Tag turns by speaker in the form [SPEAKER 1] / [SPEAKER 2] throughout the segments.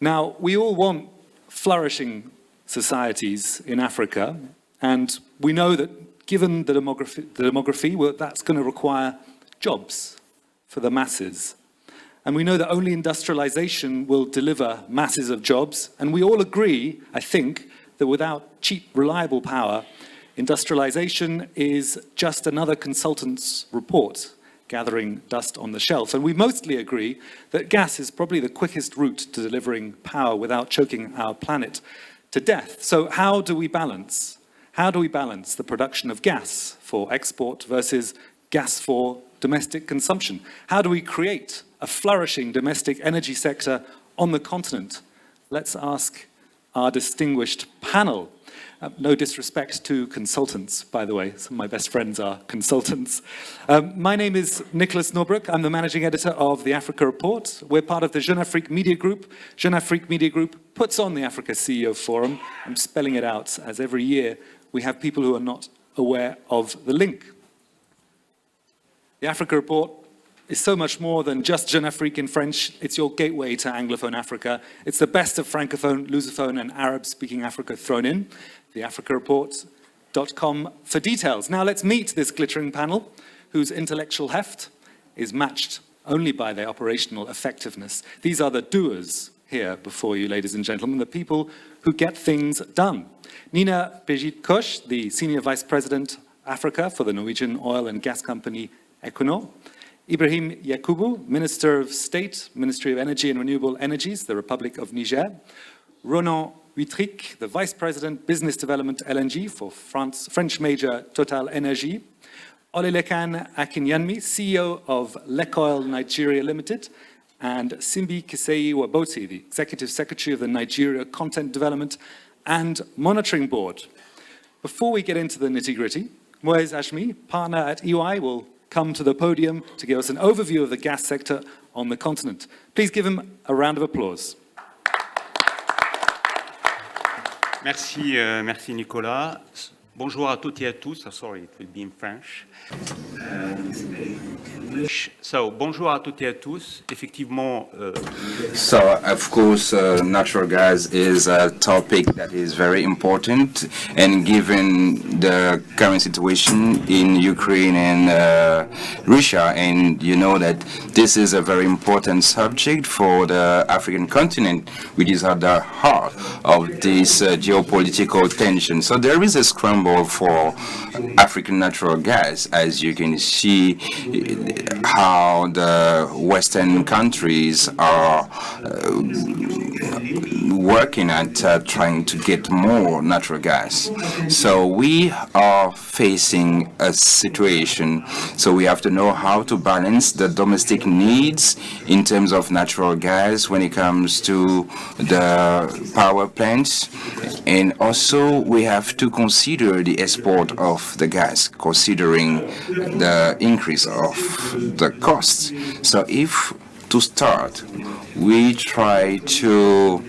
[SPEAKER 1] Now, we all want flourishing societies in Africa, and we know that given the demography, well, that's going to require jobs for the masses. And we know that only industrialization will deliver masses of jobs, and we all agree, I think, that without cheap, reliable power, industrialization is just another consultant's report gathering dust on the shelf. And we mostly agree that gas is probably the quickest route to delivering power without choking our planet to death. So how do we balance? How do we balance the production of gas for export versus gas for domestic consumption? How do we create a flourishing domestic energy sector on the continent? Let's ask our distinguished panel. No disrespect to consultants, by the way. Some of my best friends are consultants. My name is Nicholas Norbrook. I'm the managing editor of the Africa Report. We're part of the Jeune Afrique Media Group. Jeune Afrique Media Group puts on the Africa CEO Forum. I'm spelling it out, as every year we have people who are not aware of the link. The Africa Report is so much more than just Jeune Afrique in French. It's your gateway to Anglophone Africa. It's the best of Francophone, Lusophone, and Arab-speaking Africa thrown in. theafricareport.com for details. Now let's meet this glittering panel, whose intellectual heft is matched only by their operational effectiveness. These are the doers here before you, ladies and gentlemen, the people who get things done. Nina Brigitte Koch, the Senior Vice President Africa for the Norwegian oil and gas company Equinor. Ibrahim Yakubu, Minister of State, Ministry of Energy and Renewable Energies, the Republic of Niger. Ronan Huitric, the Vice President, Business Development LNG for French major Total Energy. Olelekan Akinyanmi, CEO of Lekoil Nigeria Limited. And Simbi Kisei Waboti, the Executive Secretary of the Nigeria Content Development and Monitoring Board. Before we get into the nitty-gritty, Moez Ashmi, partner at EY, will come to the podium to give us an overview of the gas sector on the continent. Please give him a round of applause.
[SPEAKER 2] Merci, merci Nicolas. Bonjour à toutes et à tous. Sorry, it will be in French. So, bonjour à toutes et à tous. Effectivement.
[SPEAKER 3] So, of course, natural gas is a topic that is very important, and given the current situation in Ukraine and Russia, and you know that this is a very important subject for the African continent, which is at the heart of this geopolitical tension. So there is a scramble for African natural gas, as you can see how the Western countries are working at trying to get more natural gas. So we are facing a situation, so we have to know how to balance the domestic needs in terms of natural gas when it comes to the power plants, and also we have to consider the export of the gas, considering the increase of the costs. So if, to start, we try to,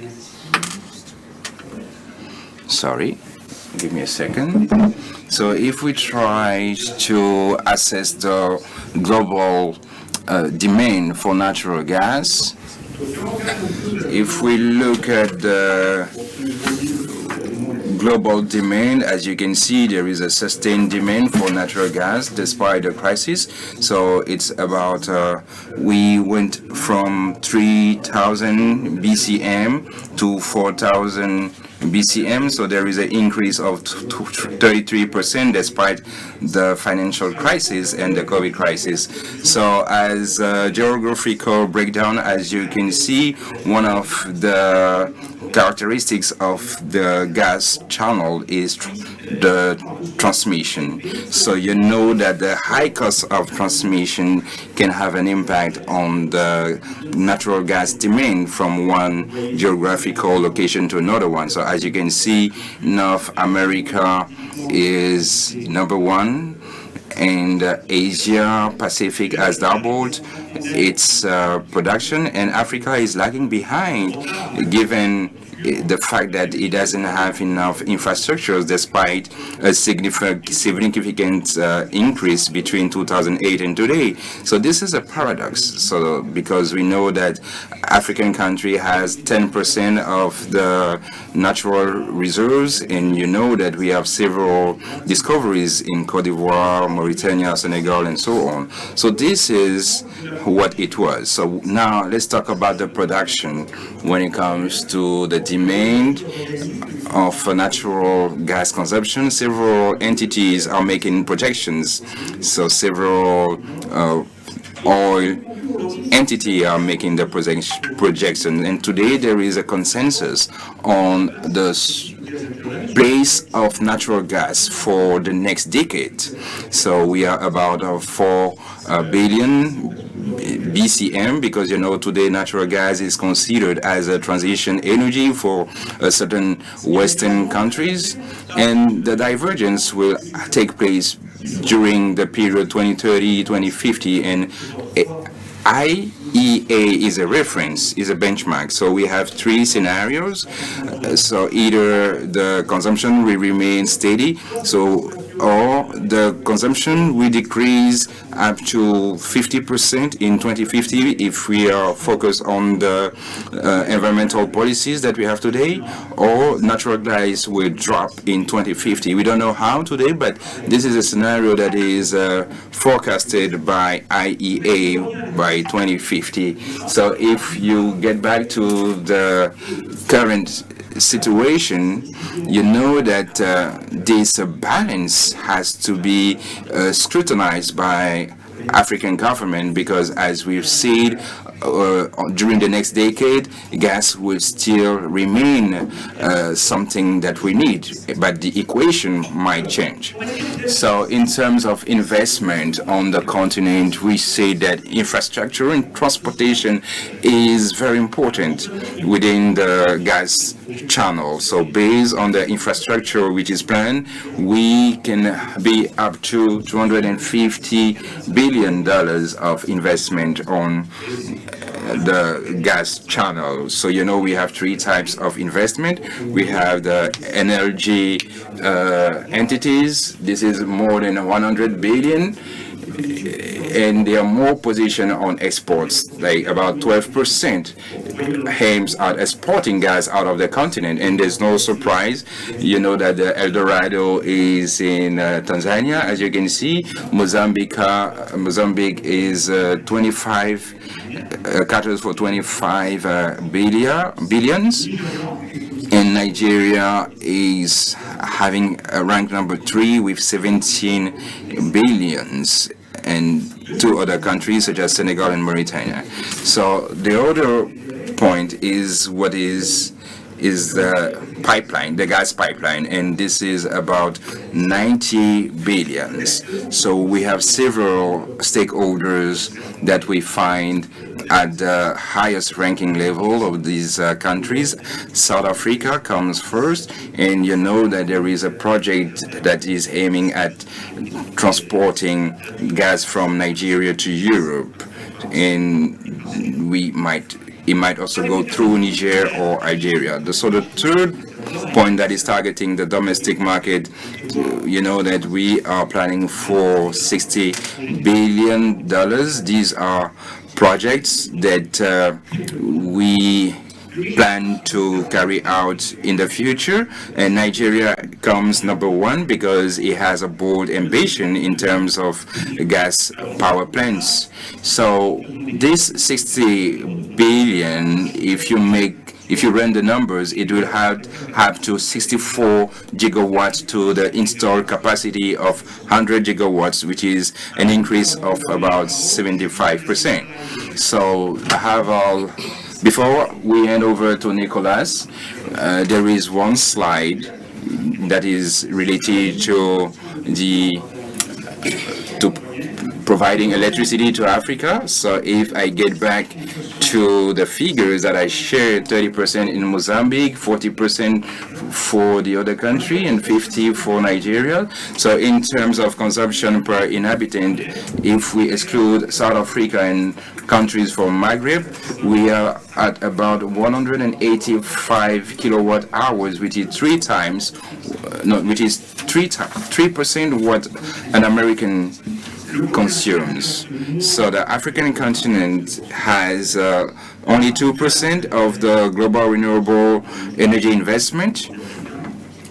[SPEAKER 3] sorry, give me a second. So if we try to assess the global demand for natural gas, if we look at the global demand, as you can see, there is a sustained demand for natural gas despite the crisis. So it's about, we went from 3,000 BCM to 4,000 BCM, so there is an increase of 33% despite the financial crisis and the COVID crisis. So as a geographical breakdown, as you can see, one of the characteristics of the gas channel is the transmission. So you know that the high cost of transmission can have an impact on the natural gas demand from one geographical location to another one. So as you can see, North America is number one, and Asia Pacific has doubled its production, and Africa is lagging behind, given the fact that it doesn't have enough infrastructures despite a significant increase between 2008 and today. So this is a paradox. So because we know that African country has 10% of the natural reserves, and you know that we have several discoveries in Cote d'Ivoire, Mauritania, Senegal, and so on. So this is what it was. So now let's talk about the production when it comes to the demand of natural gas consumption. Several entities are making projections. So several oil entity are making the projection, and today there is a consensus on the place of natural gas for the next decade. So we are about 4 billion BCM, because you know today natural gas is considered as a transition energy for certain Western countries, and the divergence will take place during the period 2030, 2050, and IEA is a reference, is a benchmark. So we have 3 scenarios. So either the consumption will remain steady, or the consumption will decrease up to 50% in 2050 if we are focused on the environmental policies that we have today, or natural gas will drop in 2050. We don't know how today, but this is a scenario that is forecasted by IEA by 2050. So if you get back to the current situation, you know that this balance has to be scrutinized by African government, because as we've seen during the next decade, gas will still remain something that we need, but the equation might change. So in terms of investment on the continent, we say that infrastructure and transportation is very important within the gas channel. So based on the infrastructure which is planned, we can be up to $250 billion of investment on the gas channel. So you know we have 3 types of investment. We have the energy entities. This is more than 100 billion, and they are more positioned on exports, like about 12% aims at exporting gas out of the continent. And there's no surprise, you know that the El Dorado is in Tanzania, as you can see. Mozambique is 25 caters for 25 billions. And Nigeria is having a rank number 3 with 17 billions, and 2 other countries such as Senegal and Mauritania. So the other point is what is the pipeline, the gas pipeline, and this is about 90 billions. So we have several stakeholders that we find at the highest ranking level of these countries. South Africa comes first, and you know that there is a project that is aiming at transporting gas from Nigeria to Europe, and it might also go through Niger or Algeria. So the third point that is targeting the domestic market, you know that we are planning for $60 billion. These are projects that we plan to carry out in the future, and Nigeria comes number 1 because it has a bold ambition in terms of gas power plants. So this 60 billion, if you run the numbers, it will have to 64 gigawatts to the installed capacity of 100 gigawatts, which is an increase of about 75%. So I have all. Before we hand over to Nicolas, there is one slide that is related to providing electricity to Africa. So if I get back to the figures that I shared, 30% in Mozambique, 40% for the other country, and 50% for Nigeria. So in terms of consumption per inhabitant, if we exclude South Africa and countries from Maghreb, we are at about 185 kilowatt hours, which is 3% what an American consumes. So the African continent has only 2% of the global renewable energy investment,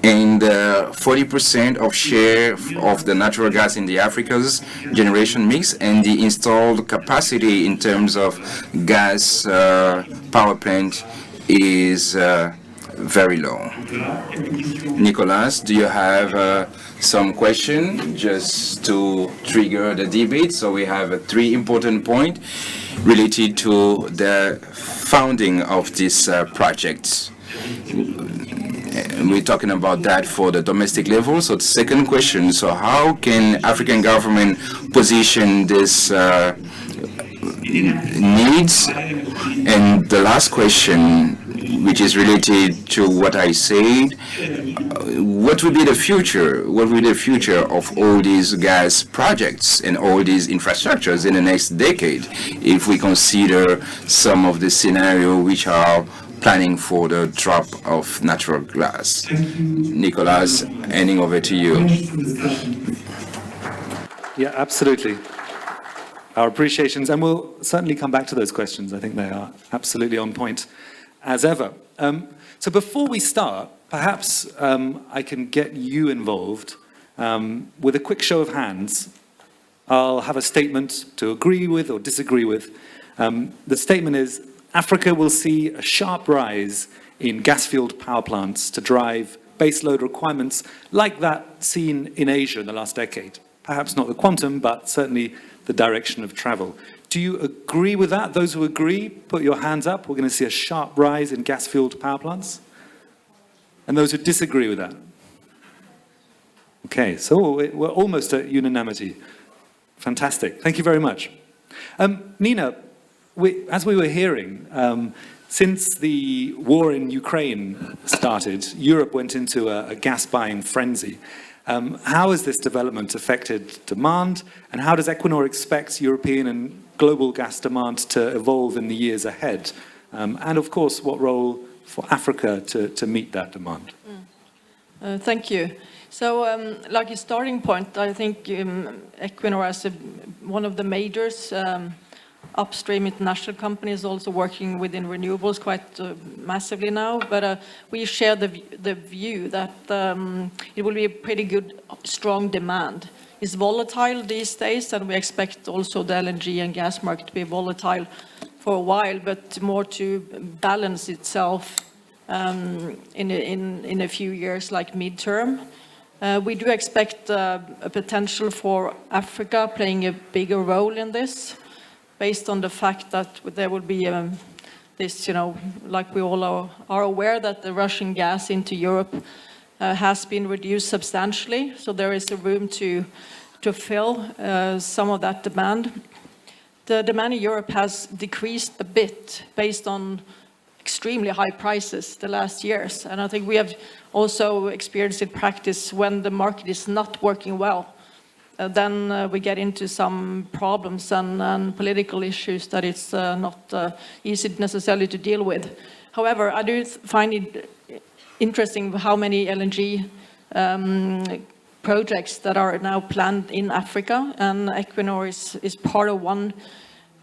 [SPEAKER 3] and 40% of share of the natural gas in the Africa's generation mix, and the installed capacity in terms of gas power plant is very low. Nicolas, do you have some question just to trigger the debate? So we have 3 important points related to the founding of this project. We're talking about that for the domestic level. So the second question, so how can African government position this needs? And the last question, which is related to what I said, what will be the future? What will be the future of all these gas projects and all these infrastructures in the next decade, if we consider some of the scenarios which are planning for the drop of natural gas? Nicolas, handing over to you.
[SPEAKER 1] Yeah, absolutely. Our appreciations, and we'll certainly come back to those questions. I think they are absolutely on point, as ever. So before we start, perhaps I can get you involved with a quick show of hands. I'll have a statement to agree with or disagree with. The statement is, Africa will see a sharp rise in gas-fueled power plants to drive baseload requirements like that seen in Asia in the last decade. Perhaps not the quantum, but certainly the direction of travel. Do you agree with that? Those who agree, put your hands up. We're going to see a sharp rise in gas-fueled power plants. And those who disagree with that? Okay, so we're almost at unanimity. Fantastic. Thank you very much. Nina, as we were hearing, since the war in Ukraine started, Europe went into a gas-buying frenzy. How has this development affected demand, and how does Equinor expect European and global gas demand to evolve in the years ahead? And of course, what role for Africa to meet that demand?
[SPEAKER 4] Thank you. So, like a starting point, I think Equinor as one of the majors, upstream international companies also working within renewables quite massively now, but we share the view that it will be a pretty good, strong demand. It's volatile these days, and we expect also the LNG and gas market to be volatile for a while, but more to balance itself in a few years, like midterm. We do expect a potential for Africa playing a bigger role in this, based on the fact that there will be this, like we all are aware that the Russian gas into Europe has been reduced substantially. So there is a room to fill some of that demand. The demand in Europe has decreased a bit based on extremely high prices the last years. And I think we have also experienced in practice when the market is not working well. Then we get into some problems and political issues that it's not easy necessarily to deal with. However, I do find it interesting how many LNG projects that are now planned in Africa, and Equinor is part of one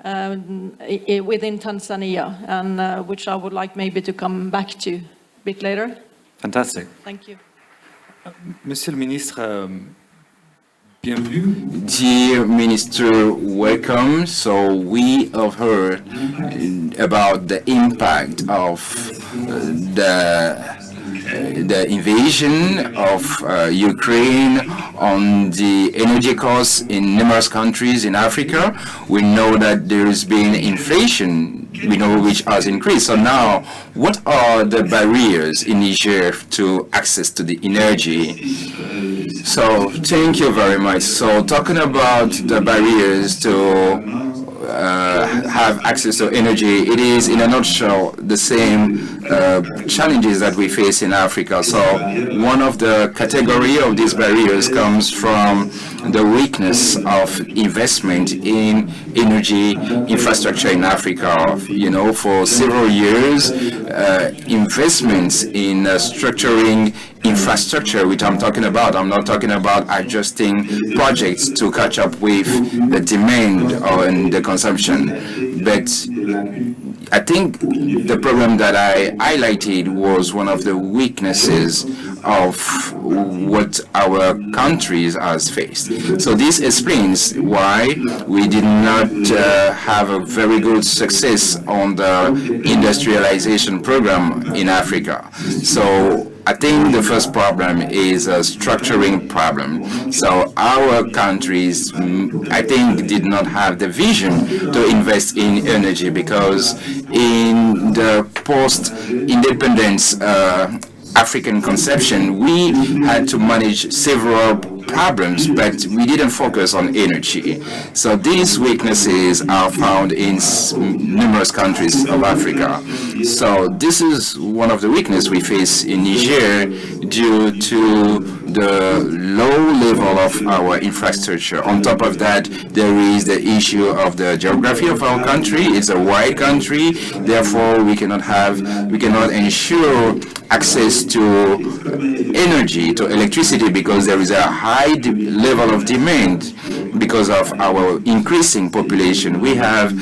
[SPEAKER 4] within Tanzania, and which I would like maybe to come back to a bit later.
[SPEAKER 1] Fantastic.
[SPEAKER 4] Thank you.
[SPEAKER 1] Monsieur le Ministre, bienvenue.
[SPEAKER 3] Dear Minister, welcome. So we have heard about the impact of the invasion of Ukraine on the energy costs in numerous countries in Africa. We know that there has been inflation, we know which has increased. So now, what are the barriers in Niger to access to the energy? So thank you very much. So talking about the barriers to have access to energy. It is, in a nutshell, the same challenges that we face in Africa. So one of the category of these barriers comes from the weakness of investment in energy infrastructure in Africa. You know, for several years, investments in structuring infrastructure, which I'm talking about. I'm not talking about adjusting projects to catch up with the demand and the consumption. But I think the problem that I highlighted was one of the weaknesses of what our countries has faced. So this explains why we did not have a very good success on the industrialization program in Africa. So I think the first problem is a structuring problem. So our countries, I think, did not have the vision to invest in energy because in the post-independence African conception, we had to manage several problems, but we didn't focus on energy. So these weaknesses are found in numerous countries of Africa. So this is one of the weaknesses we face in Niger due to the low level of our infrastructure. On top of that, there is the issue of the geography of our country. It's a wide country, therefore we cannot ensure access to energy, to electricity, because there is a high level of demand because of our increasing population. We have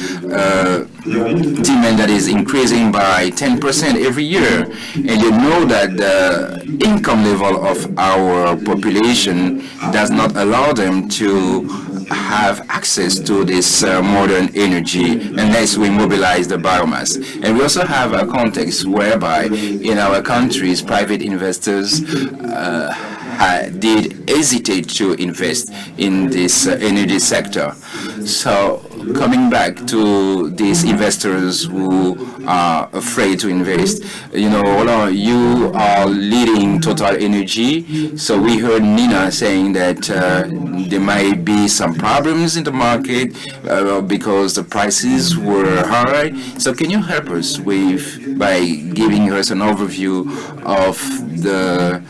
[SPEAKER 3] demand that is increasing by 10% every year, and you know that the income level of our population does not allow them to have access to this modern energy unless we mobilize the biomass. And we also have a context whereby in our countries private investors did hesitate to invest in this energy sector. So coming back to these investors who are afraid to invest, you know, you are leading Total Energy. So we heard Nina saying that there might be some problems in the market because the prices were high. So can you help us by giving us an overview of the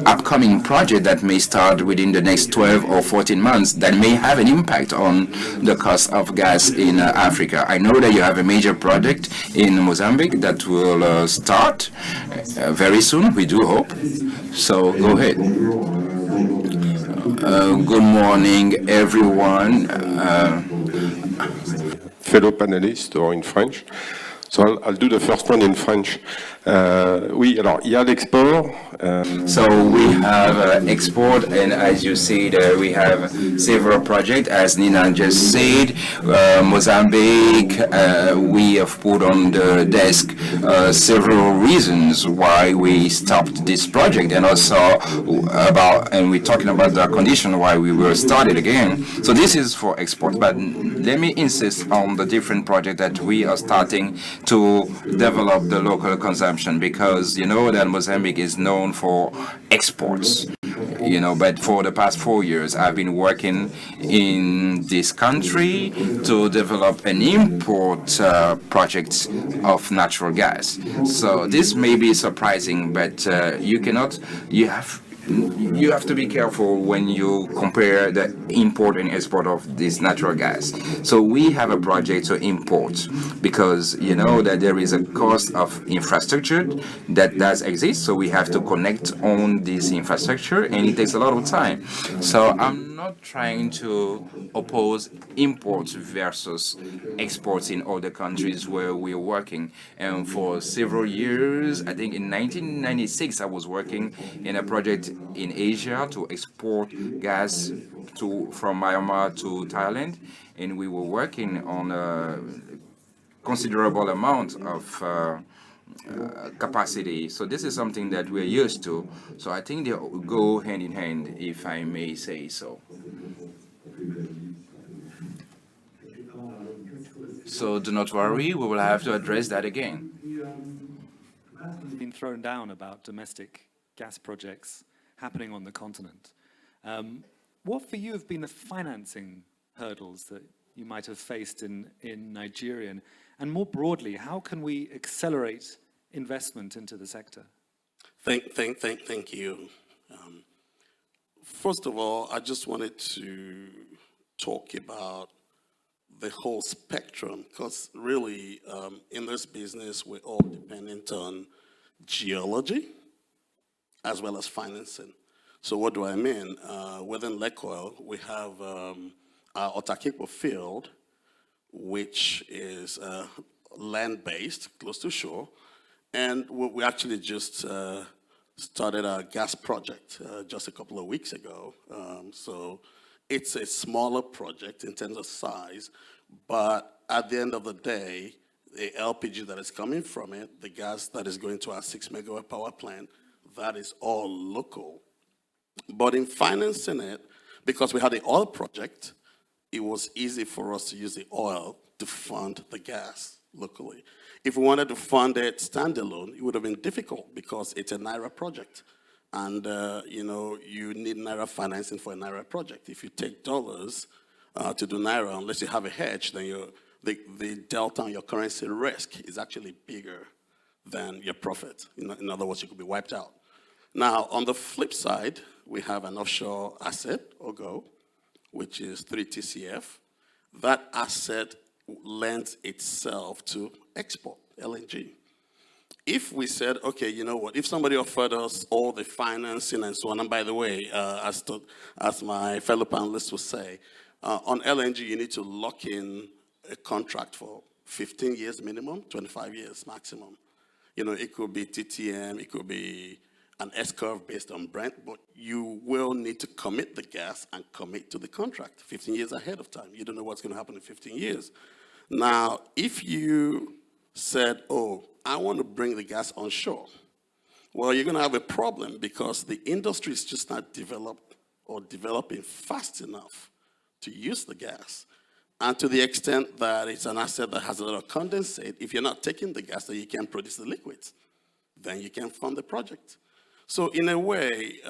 [SPEAKER 3] upcoming project that may start within the next 12 or 14 months that may have an impact on the cost of gas in Africa? I know that you have a major project in Mozambique that will start very soon, we do hope. So go ahead. Good morning, everyone.
[SPEAKER 5] Fellow panelists, or in French. So I'll do the first one in French. Oui, alors il y a l'export.
[SPEAKER 3] So we have export, and as you said, we have several projects. As Nina just said, Mozambique, we have put on the desk several reasons why we stopped this project, and also and we're talking about the condition why we were started again. So this is for export, but let me insist on the different project that we are starting to develop the local consumption, because you know that Mozambique is known for exports, you know, but for the past 4 years I've been working in this country to develop an import project of natural gas. So this may be surprising, but you have to be careful when you compare the import and export of this natural gas. So we have a project to import, because you know that there is a cost of infrastructure that does exist. So we have to connect on this infrastructure, and it takes a lot of time. So I'm not trying to oppose imports versus exports in other countries where we're working. And for several years, I think in 1996, I was working in a project in Asia to export gas from Myanmar to Thailand, and we were working on a considerable amount of capacity. So this is something that we're used to. So I think they go hand in hand, if I may say so. So do not worry, we will have to address that again.
[SPEAKER 1] Been thrown down about domestic gas projects happening on the continent. What for you have been the financing hurdles that you might have faced in Nigeria? And more broadly, how can we accelerate investment into the sector?
[SPEAKER 6] Thank you. First of all, I just wanted to talk about the whole spectrum, because really, in this business, we're all dependent on geology as well as financing. So what do I mean? Within Lake Oil, we have our Otakipo field, which is land-based, close to shore, and we actually just started our gas project just a couple of weeks ago. So it's a smaller project in terms of size, but at the end of the day, the LPG that is coming from it, the gas that is going to our 6 megawatt power plant, that is all local. But in financing it, because we had the oil project, it was easy for us to use the oil to fund the gas locally. If we wanted to fund it standalone, it would have been difficult because it's a Naira project. And, you need Naira financing for a Naira project. If you take dollars to do Naira, unless you have a hedge, then the delta on your currency risk is actually bigger than your profit. In other words, you could be wiped out. Now, on the flip side, we have an offshore asset, OGO, which is 3 TCF. That asset lends itself to export, LNG. If we said, okay, you know what, if somebody offered us all the financing and so on, and by the way, as my fellow panelists would say, on LNG, you need to lock in a contract for 15 years minimum, 25 years maximum. It could be TTM, it could be an S-curve based on Brent, but you will need to commit the gas and commit to the contract 15 years ahead of time. You don't know what's going to happen in 15 years. Now, if you said, oh, I want to bring the gas onshore, well, you're going to have a problem because the industry is just not developed or developing fast enough to use the gas. And to the extent that it's an asset that has a lot of condensate, if you're not taking the gas, then you can't produce the liquids. Then you can't fund the project. So in a way,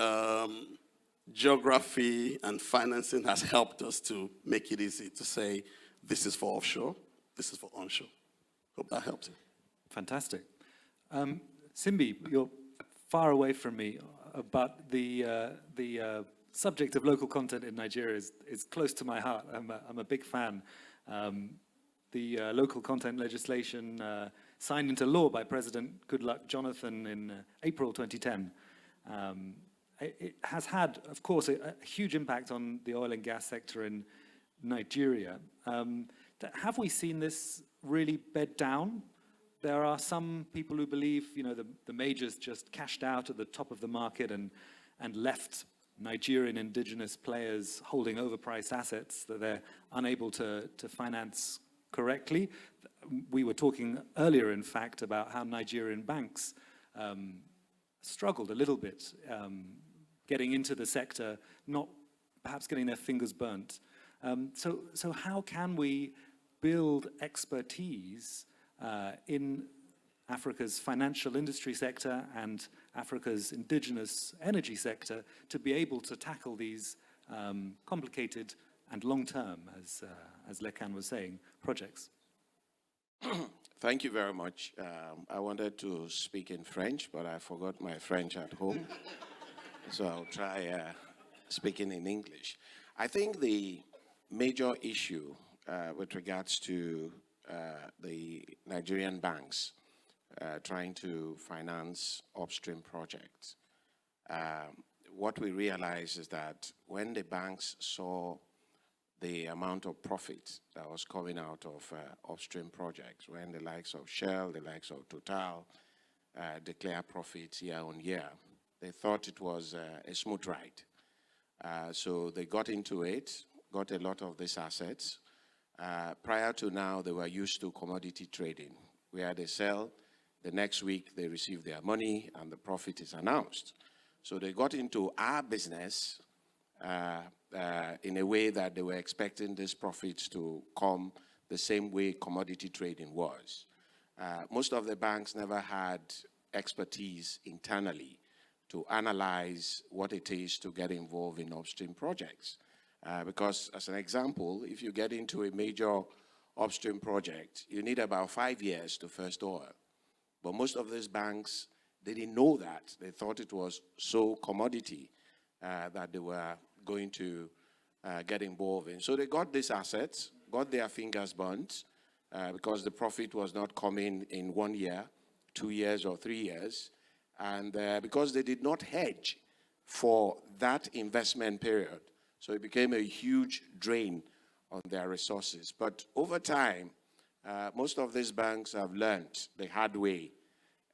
[SPEAKER 6] geography and financing has helped us to make it easy to say, this is for offshore, this is for onshore. Hope that helps you.
[SPEAKER 1] Fantastic. Simbi, you're far away from me, but the subject of local content in Nigeria is close to my heart. I'm a big fan. The local content legislation signed into law by President Goodluck Jonathan in April 2010. It has had, of course, a huge impact on the oil and gas sector in Nigeria. Have we seen this really bed down? There are some people who believe, the majors just cashed out at the top of the market and left Nigerian indigenous players holding overpriced assets that they're unable to finance correctly. We were talking earlier, in fact, about how Nigerian banks struggled a little bit getting into the sector, not perhaps getting their fingers burnt. So how can we build expertise in Africa's financial industry sector and Africa's indigenous energy sector to be able to tackle these complicated and long-term, as Lekan was saying, projects?
[SPEAKER 7] Thank you very much. I wanted to speak in French, but I forgot my French at home. So I'll try speaking in English. I think the major issue with regards to the Nigerian banks trying to finance upstream projects, what we realized is that when the banks saw the amount of profit that was coming out of upstream projects, when the likes of Shell, the likes of Total declare profits year on year, they thought it was a smooth ride. So they got into it, got a lot of these assets. Prior to now, they were used to commodity trading, where they sell, the next week they receive their money and the profit is announced. So they got into our business in a way that they were expecting these profits to come the same way commodity trading was. Most of the banks never had expertise internally to analyze what it is to get involved in upstream projects. Because as an example, if you get into a major upstream project, you need about 5 years to first oil. But most of these banks, they didn't know that. They thought it was so commodity that they were going to get involved in. So they got these assets, got their fingers burnt, because the profit was not coming in 1 year, 2 years, or 3 years. And because they did not hedge for that investment period. So it became a huge drain on their resources. But over time, most of these banks have learned the hard way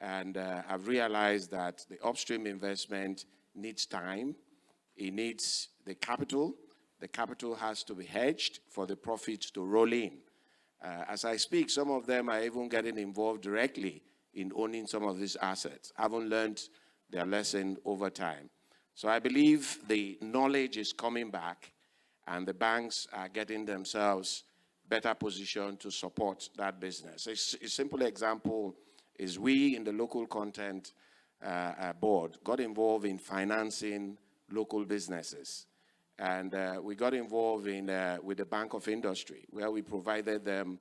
[SPEAKER 7] and have realized that the upstream investment needs time, it needs the capital. The capital has to be hedged for the profits to roll in. As I speak, some of them are even getting involved directly in owning some of these assets, haven't learned their lesson over time. So I believe the knowledge is coming back and the banks are getting themselves better positioned to support that business. A simple example is we in the local content board got involved in financing local businesses. And we got involved in with the Bank of Industry, where we provided them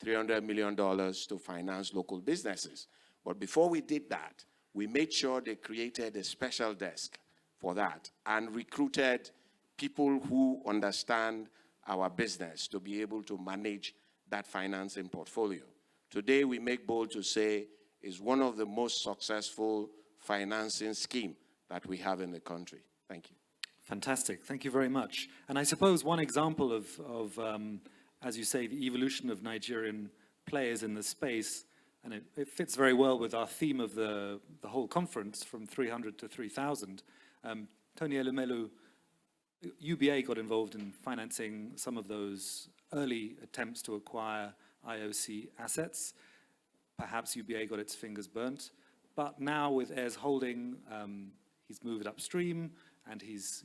[SPEAKER 7] $300 million to finance local businesses. But before we did that, we made sure they created a special desk for that and recruited people who understand our business to be able to manage that financing portfolio. Today, we make bold to say is one of the most successful financing scheme that we have in the country. Thank you.
[SPEAKER 1] Fantastic. Thank you very much. And I suppose one example of as you say, the evolution of Nigerian players in the space, and it fits very well with our theme of the whole conference, from 300 to 3,000. Tony Elumelu, UBA got involved in financing some of those early attempts to acquire IOC assets. Perhaps UBA got its fingers burnt. But now with Ayers Holding, he's moved upstream, and he's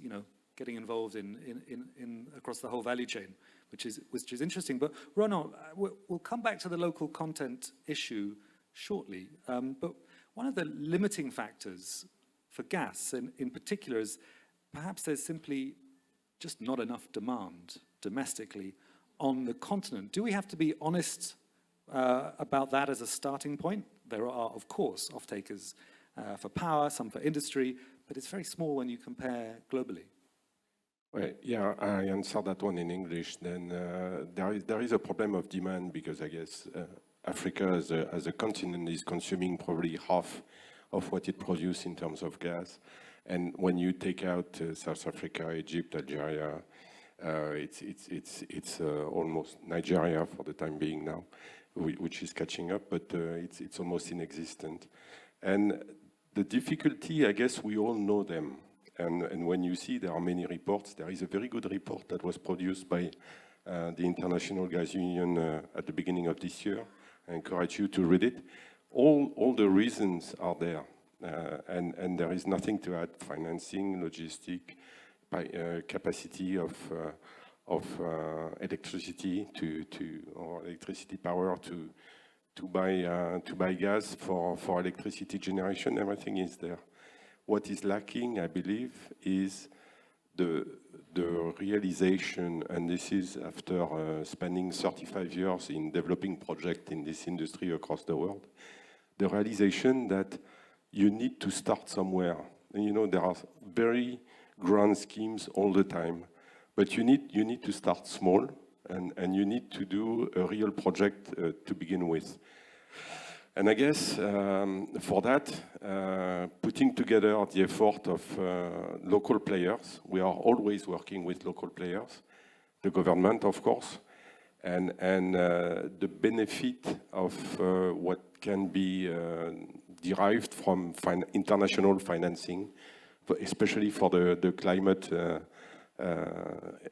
[SPEAKER 1] getting involved in across the whole value chain, which is interesting. But Ronald, we'll come back to the local content issue shortly. But one of the limiting factors for gas, in particular, is perhaps there's simply just not enough demand domestically on the continent. Do we have to be honest about that as a starting point? There are, of course, off-takers for power, some for industry, but it's very small when you compare globally.
[SPEAKER 5] Well, yeah, I answer that one in English. Then there is a problem of demand because I guess Africa as a continent is consuming probably half of what it produces in terms of gas. And when you take out South Africa, Egypt, Algeria, it's almost Nigeria for the time being now, which is catching up, but it's almost inexistent. And the difficulty, I guess we all know them. And when you see there are many reports, there is a very good report that was produced by the International Gas Union at the beginning of this year. I encourage you to read it. All the reasons are there. And there is nothing to add: financing, logistic, capacity of electricity or electricity power to buy gas for electricity generation. Everything is there. What is lacking, I believe, is the realization, and this is after spending 35 years in developing projects in this industry across the world, the realization that you need to start somewhere. And there are very grand schemes all the time, but you need to start small, and you need to do a real project to begin with. And I guess for that, putting together the effort of local players, we are always working with local players, the government, of course, and the benefit of what can be derived from international financing, especially for the climate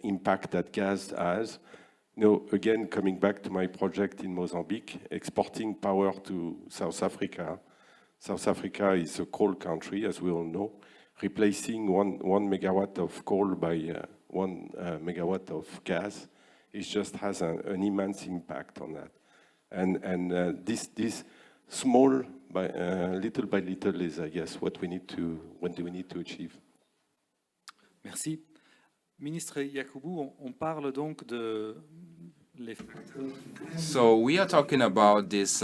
[SPEAKER 5] impact that gas has. Again, coming back to my project in Mozambique, exporting power to South Africa. South Africa is a coal country, as we all know. Replacing one megawatt of coal by 1 megawatt of gas, it just has an immense impact on that. And this small, little by little, is, I guess, what we need to achieve.
[SPEAKER 1] Merci. Ministre Yakubu, on parle donc de les
[SPEAKER 3] So we are talking about these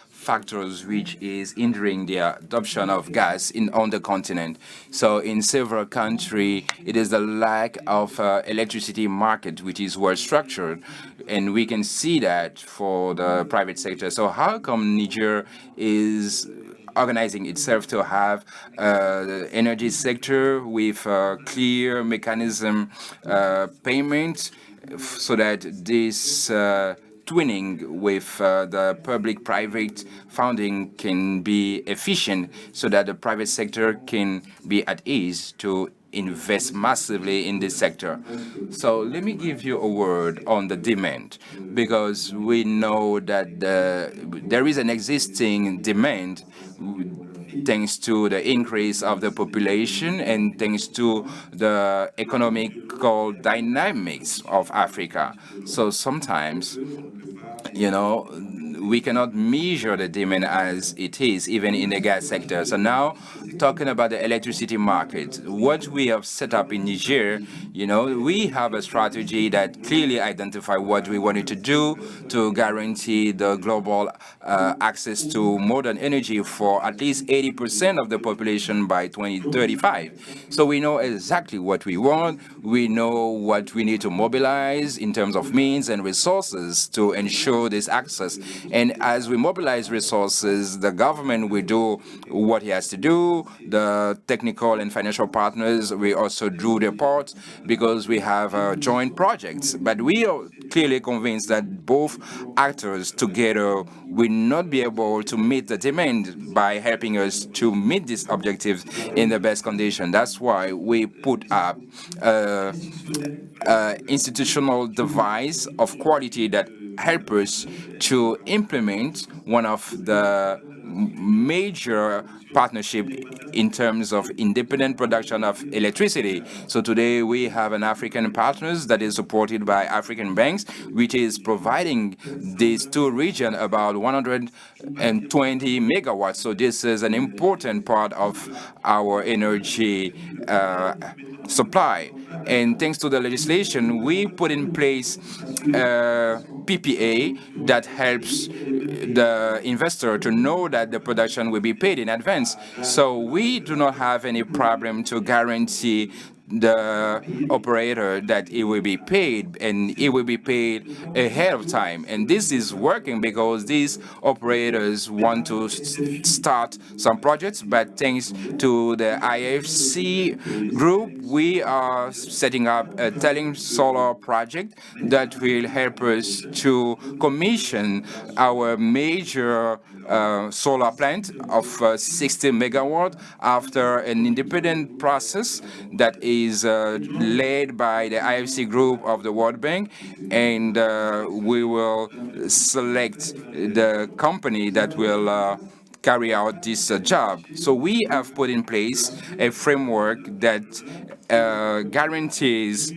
[SPEAKER 3] factors which is hindering the adoption of gas on the continent. So in several countries, it is the lack of electricity market which is well structured, and we can see that for the private sector. So how come Niger is organizing itself to have the energy sector with clear mechanism payment so that this twinning with the public-private funding can be efficient so that the private sector can be at ease to invest massively in this sector. So let me give you a word on the demand, because we know that there is an existing demand thanks to the increase of the population and thanks to the economical dynamics of Africa. So sometimes, we cannot measure the demand as it is, even in the gas sector. So now, talking about the electricity market, what we have set up in Niger, we have a strategy that clearly identifies what we wanted to do to guarantee the global access to modern energy for at least 80% of the population by 2035. So we know exactly what we want. We know what we need to mobilize in terms of means and resources to ensure this access. And as we mobilize resources, the government will do what he has to do. The technical and financial partners will also do their part because we have joint projects. But we are clearly convinced that both actors together will not be able to meet the demand by helping us to meet these objectives in the best condition. That's why we put up institutional device of quality that help us to implement one of the major partnership in terms of independent production of electricity. So today we have an African partners that is supported by African banks, which is providing these two regions about 120 megawatts. So this is an important part of our energy supply. And thanks to the legislation, we put in place PPA that helps the investor to know that the production will be paid in advance. So we do not have any problem to guarantee the operator that it will be paid, and it will be paid ahead of time. And this is working because these operators want to start some projects, but thanks to the IFC group, we are setting up a Telling Solar project that will help us to commission our major solar plant of 60 megawatt after an independent process that is led by the IFC group of the World Bank, and we will select the company that will carry out this job. So we have put in place a framework that guarantees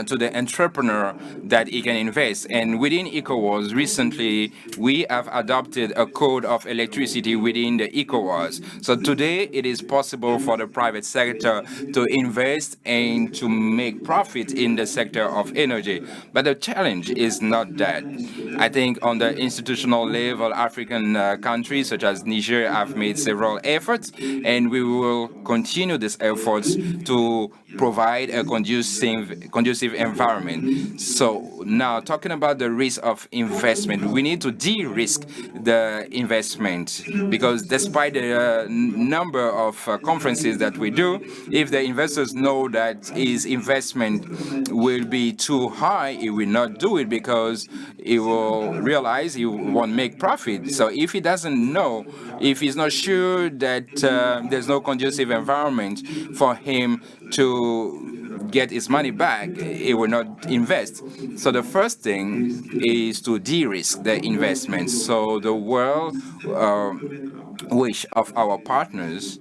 [SPEAKER 3] to the entrepreneur that he can invest. And within ECOWAS, recently, we have adopted a code of electricity within the ECOWAS. So today, it is possible for the private sector to invest and to make profit in the sector of energy. But the challenge is not that. I think on the institutional level, African countries such as Niger have made several efforts, and we will continue these efforts to provide a conducive environment. So now, talking about the risk of investment, we need to de-risk the investment, because despite the number of conferences that we do, if the investors know that his investment will be too high, he will not do it because he will realize he won't make profit. So if he doesn't know, if he's not sure that there's no conducive environment for him to get his money back, he will not invest. So the first thing is to de-risk the investment. So the world wish of our partners,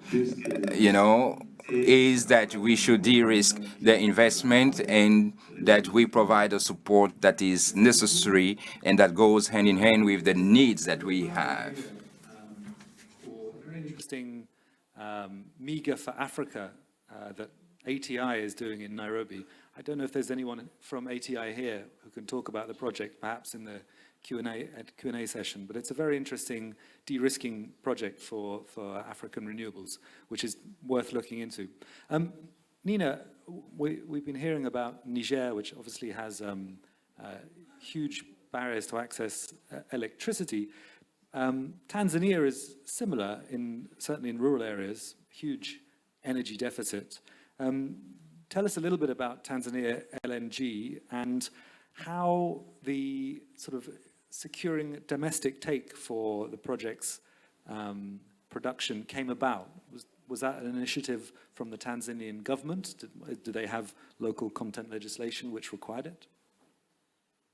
[SPEAKER 3] is that we should de-risk the investment and that we provide the support that is necessary and that goes hand in hand with the needs that we have.
[SPEAKER 1] Very interesting meager for Africa that ATI is doing in Nairobi. I don't know if there's anyone from ATI here who can talk about the project, perhaps in the Q&A session, but it's a very interesting de-risking project for African renewables, which is worth looking into. Nina, we've been hearing about Niger, which obviously has huge barriers to access electricity. Tanzania is similar, certainly in rural areas, huge energy deficit. Tell us a little bit about Tanzania LNG and how the sort of securing domestic take for the project's production came about. Was that an initiative from the Tanzanian government? Do they have local content legislation which required it?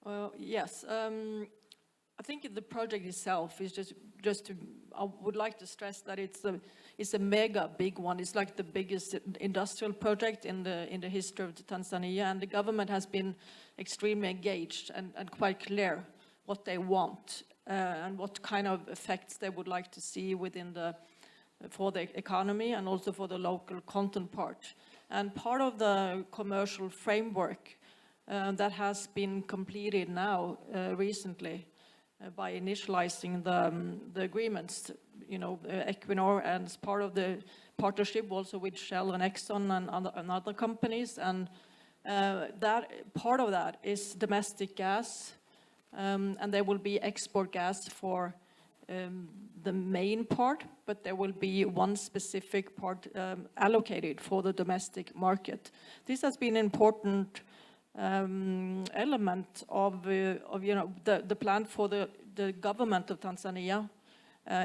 [SPEAKER 4] Well, yes. I think the project itself is I would like to stress that it's a mega big one. It's like the biggest industrial project in the history of Tanzania, and the government has been extremely engaged and quite clear what they want and what kind of effects they would like to see for the economy and also for the local content part. And part of the commercial framework that has been completed now recently by initializing the agreements, Equinor, and as part of the partnership also with Shell and Exxon and other companies, and that part of that is domestic gas, and there will be export gas for the main part, but there will be one specific part allocated for the domestic market. This has been important element of the plan for the government of Tanzania,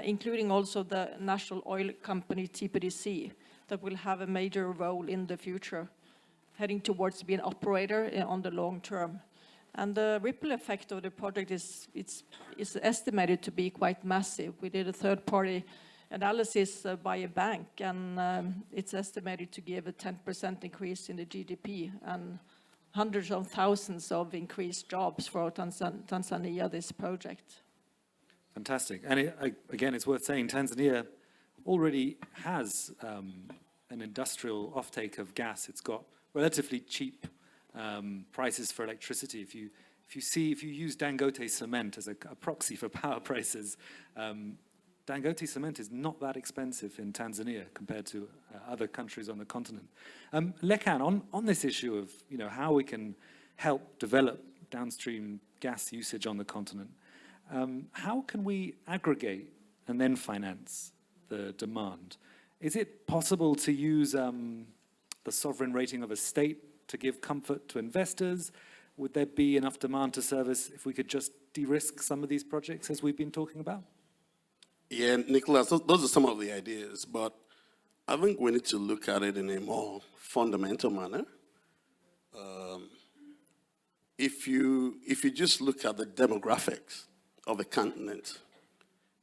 [SPEAKER 4] including also the national oil company TPDC, that will have a major role in the future, heading towards being an operator on the long term. And the ripple effect of the project is estimated to be quite massive. We did a third-party analysis by a bank, and it's estimated to give a 10% increase in the GDP and hundreds of thousands of increased jobs for Tanzania, this project.
[SPEAKER 1] Fantastic. And again, it's worth saying Tanzania already has an industrial offtake of gas. It's got relatively cheap prices for electricity. If you use Dangote cement as a proxy for power prices, Dangote cement is not that expensive in Tanzania compared to other countries on the continent. Lekan, on this issue of how we can help develop downstream gas usage on the continent, how can we aggregate and then finance the demand? Is it possible to use the sovereign rating of a state to give comfort to investors? Would there be enough demand to service if we could just de-risk some of these projects as we've been talking about?
[SPEAKER 6] Yeah, Nicholas, those are some of the ideas, but I think we need to look at it in a more fundamental manner. If you just look at the demographics of the continent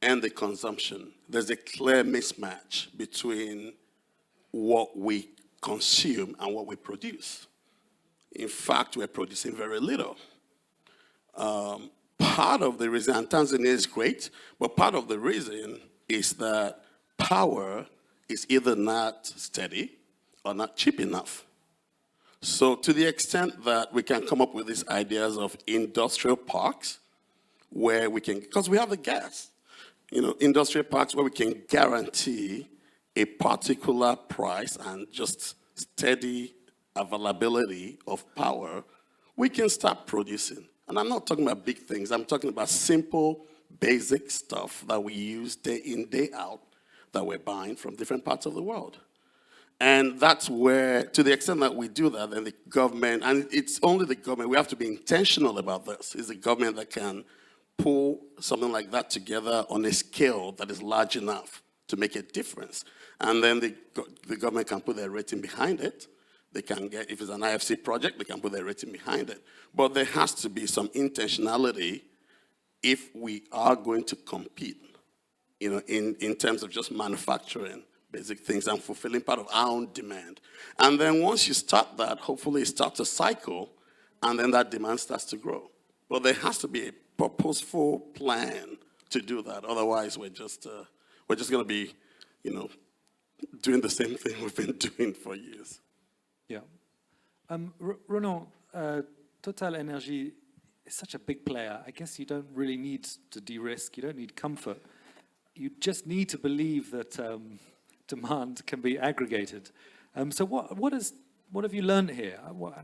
[SPEAKER 6] and the consumption, there's a clear mismatch between what we consume and what we produce. In fact, we're producing very little. Part of the reason, and Tanzania is great, but part of the reason is that power is either not steady or not cheap enough. So to the extent that we can come up with these ideas of industrial parks where we can, because we have the gas, industrial parks where we can guarantee a particular price and just steady availability of power, we can start producing. And I'm not talking about big things. I'm talking about simple, basic stuff that we use day in, day out, that we're buying from different parts of the world. And that's where, to the extent that we do that, then the government, and it's only the government, we have to be intentional about this, is the government that can pull something like that together on a scale that is large enough to make a difference. And then the government can put their rating behind it. They can get, if it's an IFC project, they can put their rating behind it. But there has to be some intentionality if we are going to compete, in terms of just manufacturing basic things and fulfilling part of our own demand. And then once you start that, hopefully it starts a cycle, and then that demand starts to grow. But there has to be a purposeful plan to do that. Otherwise, we're just going to be, doing the same thing we've been doing for years.
[SPEAKER 1] Yeah. Ronan, Total Energy is such a big player. I guess you don't really need to de-risk. You don't need comfort. You just need to believe that demand can be aggregated. So what have you learned here?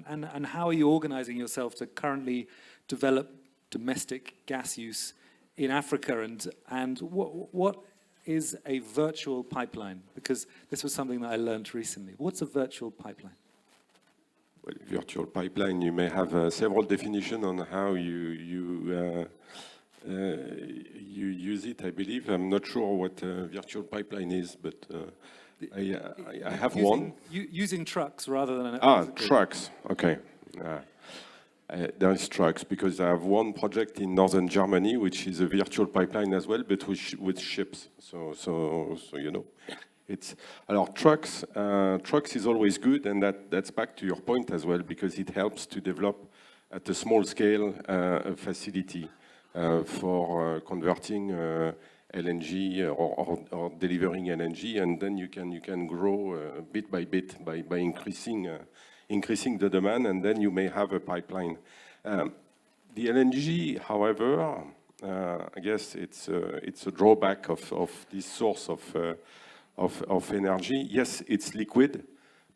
[SPEAKER 1] And how are you organizing yourself to currently develop domestic gas use in Africa? And what is a virtual pipeline? Because this was something that I learned recently. What's a virtual pipeline?
[SPEAKER 5] Well, virtual pipeline, you may have several definitions on how you use it, I believe. I'm not sure what virtual pipeline is, but I have one.
[SPEAKER 1] Using trucks rather than...
[SPEAKER 5] Trucks, okay. There is trucks, because I have one project in northern Germany, which is a virtual pipeline as well, but with ships. So you know. Trucks is always good, and that's back to your point as well, because it helps to develop at a small scale a facility for converting LNG or delivering LNG, and then you can grow bit by bit by increasing the demand, and then you may have a pipeline. The LNG, however, I guess it's a drawback of this source of energy. Yes, it's liquid,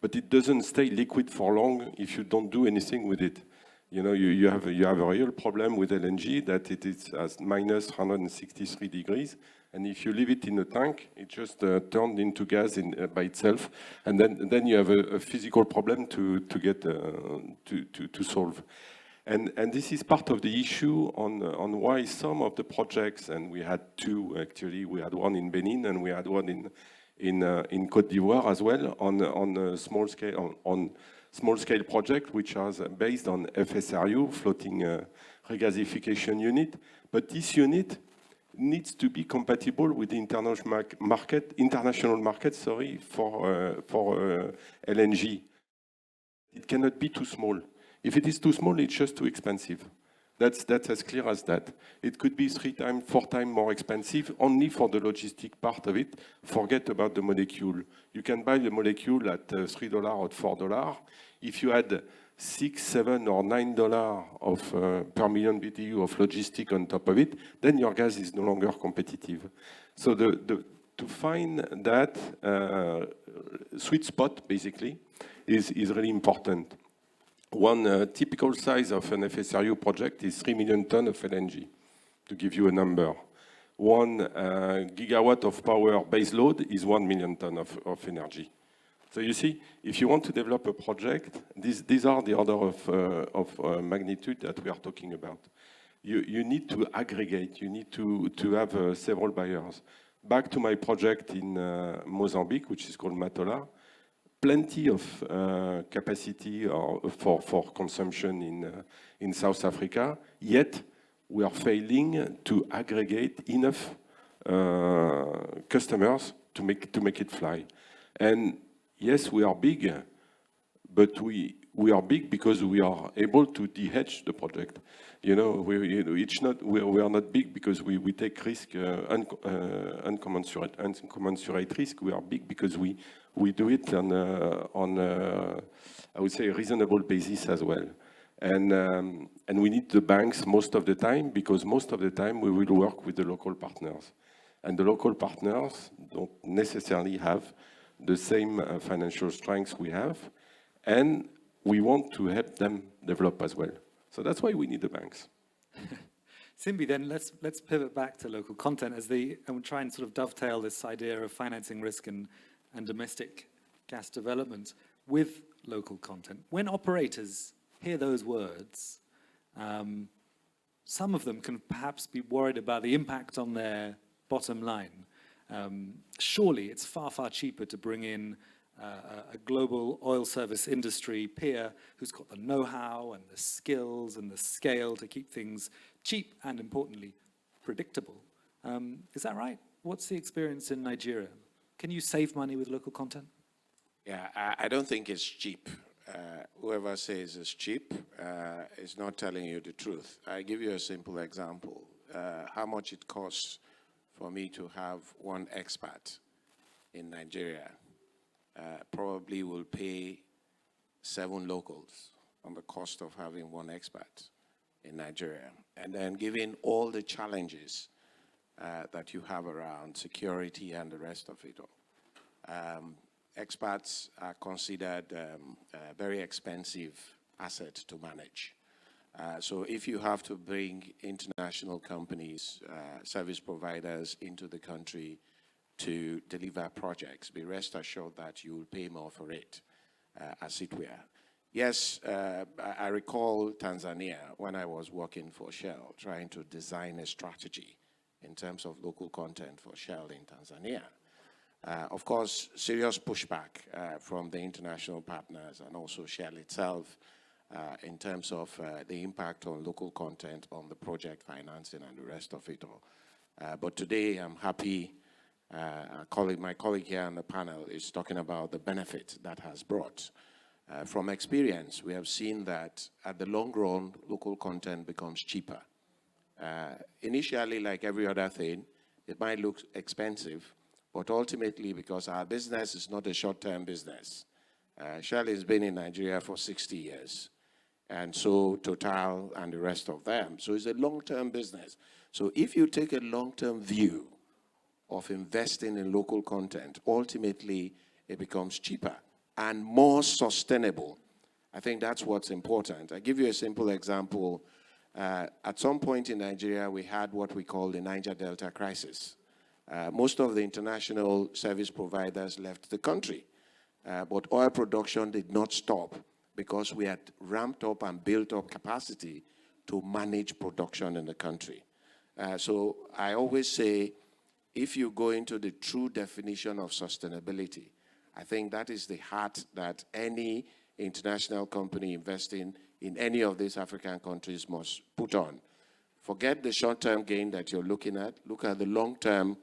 [SPEAKER 5] but it doesn't stay liquid for long if you don't do anything with it. You know, you have a real problem with LNG, that it is at minus 163 degrees, and if you leave it in a tank, it just turned into gas by itself, and then you have a physical problem to solve. And this is part of the issue on why some of the projects, and we had two actually. We had one in Benin and we had one in Côte d'Ivoire as well, on small scale project, which are based on FSRU, floating regasification unit. But this unit needs to be compatible with the international market, for LNG. It cannot be too small. If it is too small, it's just too expensive. That's as clear as that. It could be 3 times, 4 times more expensive only for the logistic part of it. Forget about the molecule. You can buy the molecule at $3 or $4. If you add $6, $7, or $9 per million BTU of logistic on top of it, then your gas is no longer competitive. So to find that sweet spot, basically, is really important. One typical size of an FSRU project is 3 million tons of LNG, to give you a number. 1 gigawatt of power base load is 1 million tons of energy. So you see, if you want to develop a project, these are the order of magnitude that we are talking about. You need to aggregate, you need to have several buyers. Back to my project in Mozambique, which is called Matola, plenty of capacity for consumption in South Africa, yet we are failing to aggregate enough customers to make it fly. And yes, we are big, but we are big because we are able to de-hedge the project. You know, we are not big because we take risk, uncommensurate risk. We are big because we do it on I would say, a reasonable basis as well. And we need the banks most of the time, because most of the time we will work with the local partners. And the local partners don't necessarily have the same financial strengths we have, and we want to help them develop as well. So that's why we need the banks.
[SPEAKER 1] Simbi, then let's pivot back to local content and try and sort of dovetail this idea of financing risk and domestic gas development with local content. When operators hear those words, some of them can perhaps be worried about the impact on their bottom line. Surely it's far, far cheaper to bring in a global oil service industry peer who's got the know-how and the skills and the scale to keep things cheap and, importantly, predictable. Is that right? What's the experience in Nigeria? Can you save money with local content?
[SPEAKER 7] Yeah, I don't think it's cheap. Whoever says it's cheap is not telling you the truth. I give you a simple example. How much it costs for me to have one expat in Nigeria probably will pay 7 locals on the cost of having 1 expat in Nigeria. And then given all the challenges that you have around security and the rest of it all, expats are considered a very expensive asset to manage. So if you have to bring international companies, service providers into the country to deliver projects, be rest assured that you will pay more for it, as it were. Yes, I recall Tanzania when I was working for Shell, trying to design a strategy in terms of local content for Shell in Tanzania. Of course, serious pushback from the international partners and also Shell itself in terms of the impact on local content, on the project financing and the rest of it all. But today I'm happy, my colleague here on the panel is talking about the benefit that has brought. From experience, we have seen that at the long run, local content becomes cheaper. Initially, like every other thing, it might look expensive, but ultimately, because our business is not a short-term business, Shell has been in Nigeria for 60 years, and so Total and the rest of them. So it's a long-term business. So if you take a long-term view of investing in local content, ultimately it becomes cheaper and more sustainable. I think that's what's important. I'll give you a simple example. At some point in Nigeria, we had what we call the Niger Delta crisis. Most of the international service providers left the country, but oil production did not stop because we had ramped up and built up capacity to manage production in the country. So I always say, if you go into the true definition of sustainability, I think that is the heart that any international company investing in any of these African countries must put on. Forget the short-term gain that you're looking at. Look at the long-term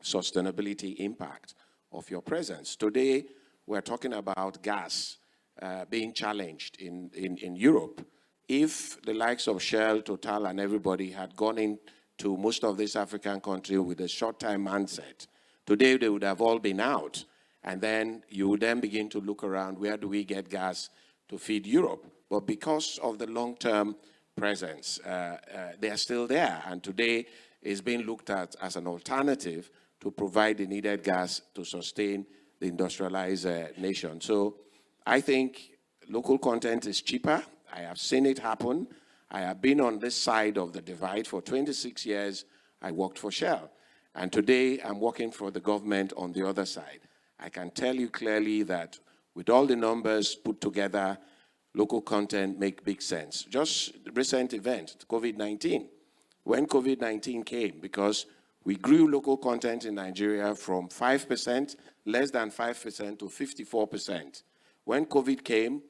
[SPEAKER 7] sustainability impact of your presence. Today, we're talking about gas being challenged in Europe. If the likes of Shell, Total, and everybody had gone into most of these African countries with a short-term mindset, today they would have all been out. And then you would then begin to look around, where do we get gas to feed Europe? But because of the long-term presence, they are still there. And today is being looked at as an alternative to provide the needed gas to sustain the industrialized nation. So I think local content is cheaper. I have seen it happen. I have been on this side of the divide for 26 years. I worked for Shell. And today I'm working for the government on the other side. I can tell you clearly that with all the numbers put together, local content make big sense. Just recent event, COVID-19. When COVID-19 came, because we grew local content in Nigeria from 5%, less than 5% to 54%. When COVID came,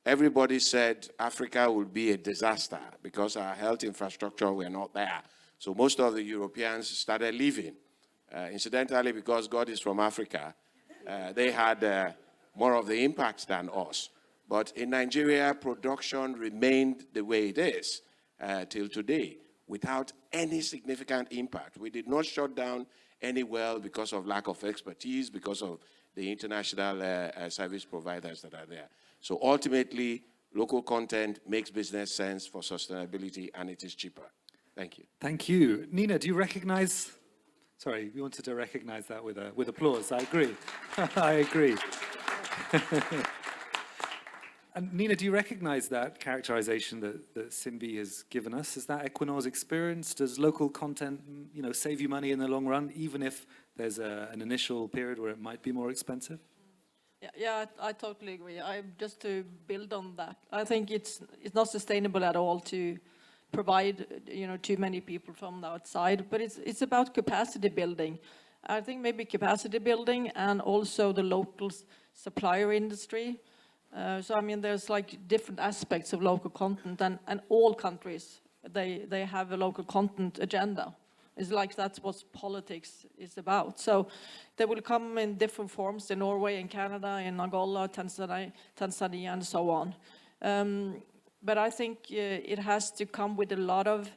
[SPEAKER 7] everybody said Africa will be a disaster because our health infrastructure were not there. So most of the Europeans started leaving. Incidentally, because God is from Africa, they had more of the impact than us. But in Nigeria, production remained the way it is till today, without any significant impact. We did not shut down any well because of lack of expertise, because of the international service providers that are there. So ultimately, local content makes business sense for sustainability, and it is cheaper. Thank you.
[SPEAKER 1] Thank you. Nina, do you recognize? Sorry, you wanted to recognize that with applause. I agree. I agree. And Nina, do you recognize that characterization that Simbi has given us? Is that Equinor's experience? Does local content, save you money in the long run, even if there's an initial period where it might be more expensive?
[SPEAKER 4] Yeah, I totally agree. Just to build on that, I think it's not sustainable at all to provide too many people from the outside, but it's about capacity building. I think maybe capacity building and also the local supplier industry. So I mean, there's like different aspects of local content, and all countries they have a local content agenda. It's like that's what politics is about. So they will come in different forms in Norway, in Canada, in Angola, Tanzania, and so on. But I think it has to come with a lot of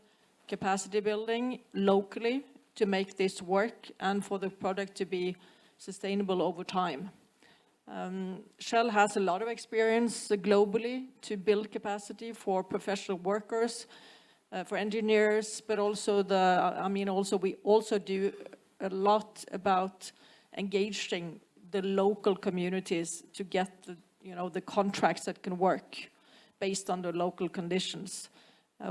[SPEAKER 4] capacity building locally to make this work and for the product to be sustainable over time. Shell has a lot of experience globally to build capacity for professional workers, for engineers, but also we also do a lot about engaging the local communities to get the contracts that can work based on the local conditions.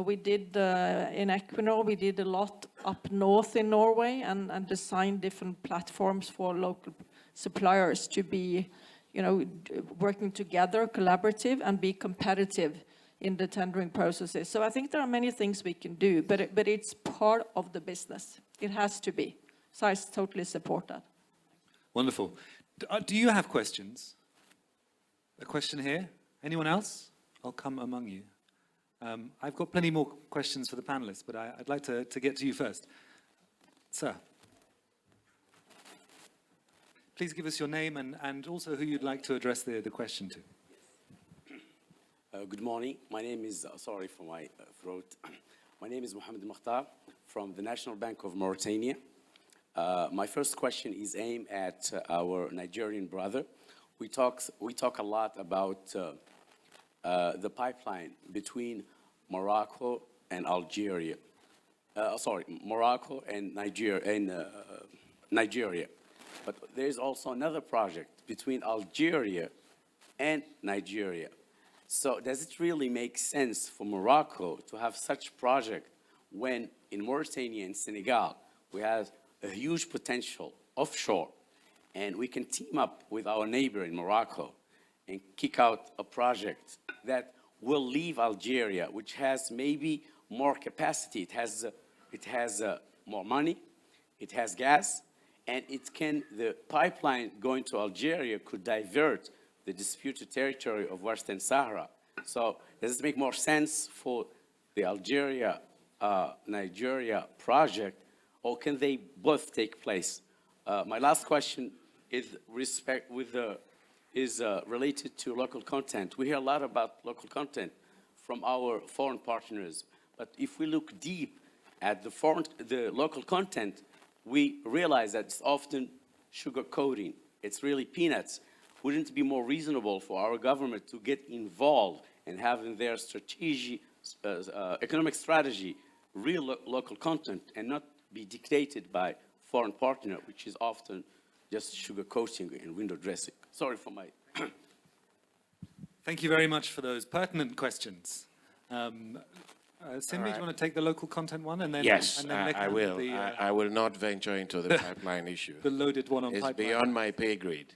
[SPEAKER 4] We did in Equinor, we did a lot up north in Norway and designed different platforms for local suppliers to be, working together, collaborative, and be competitive in the tendering processes. So I think there are many things we can do, but it's part of the business. It has to be. So I totally support that.
[SPEAKER 1] Wonderful. Do you have questions? A question here? Anyone else? I'll come among you. I've got plenty more questions for the panelists, but I'd like to get to you first. Sir. Please give us your name and also who you'd like to address the question to.
[SPEAKER 8] Good morning. My name is, sorry for my throat. My name is Mohamed Mokhtar from the National Bank of Mauritania. My first question is aimed at our Nigerian brother. We talk a lot about the pipeline between Morocco and Algeria. Morocco and Nigeria. But there's also another project between Algeria and Nigeria. So does it really make sense for Morocco to have such project when in Mauritania and Senegal we have a huge potential offshore, and we can team up with our neighbor in Morocco and kick out a project that will leave Algeria, which has maybe more capacity. It has more money, it has gas, and the pipeline going to Algeria could divert the disputed territory of Western Sahara. So does it make more sense for the Algeria-Nigeria project, or can they both take place? My last question is related to local content. We hear a lot about local content from our foreign partners, but if we look deep at the local content, we realize that it's often sugar coating. It's really peanuts. Wouldn't it be more reasonable for our government to get involved and have in their economic strategy real local content and not be dictated by foreign partner, which is often just sugar coating and window dressing? Sorry for my...
[SPEAKER 1] Thank you very much for those pertinent questions. Cindy, do you want to take the local content one? And then,
[SPEAKER 7] Yes,
[SPEAKER 1] and then
[SPEAKER 7] I will. I will not venture into the pipeline issue.
[SPEAKER 1] The loaded one on
[SPEAKER 7] It's
[SPEAKER 1] pipeline.
[SPEAKER 7] beyond my pay grade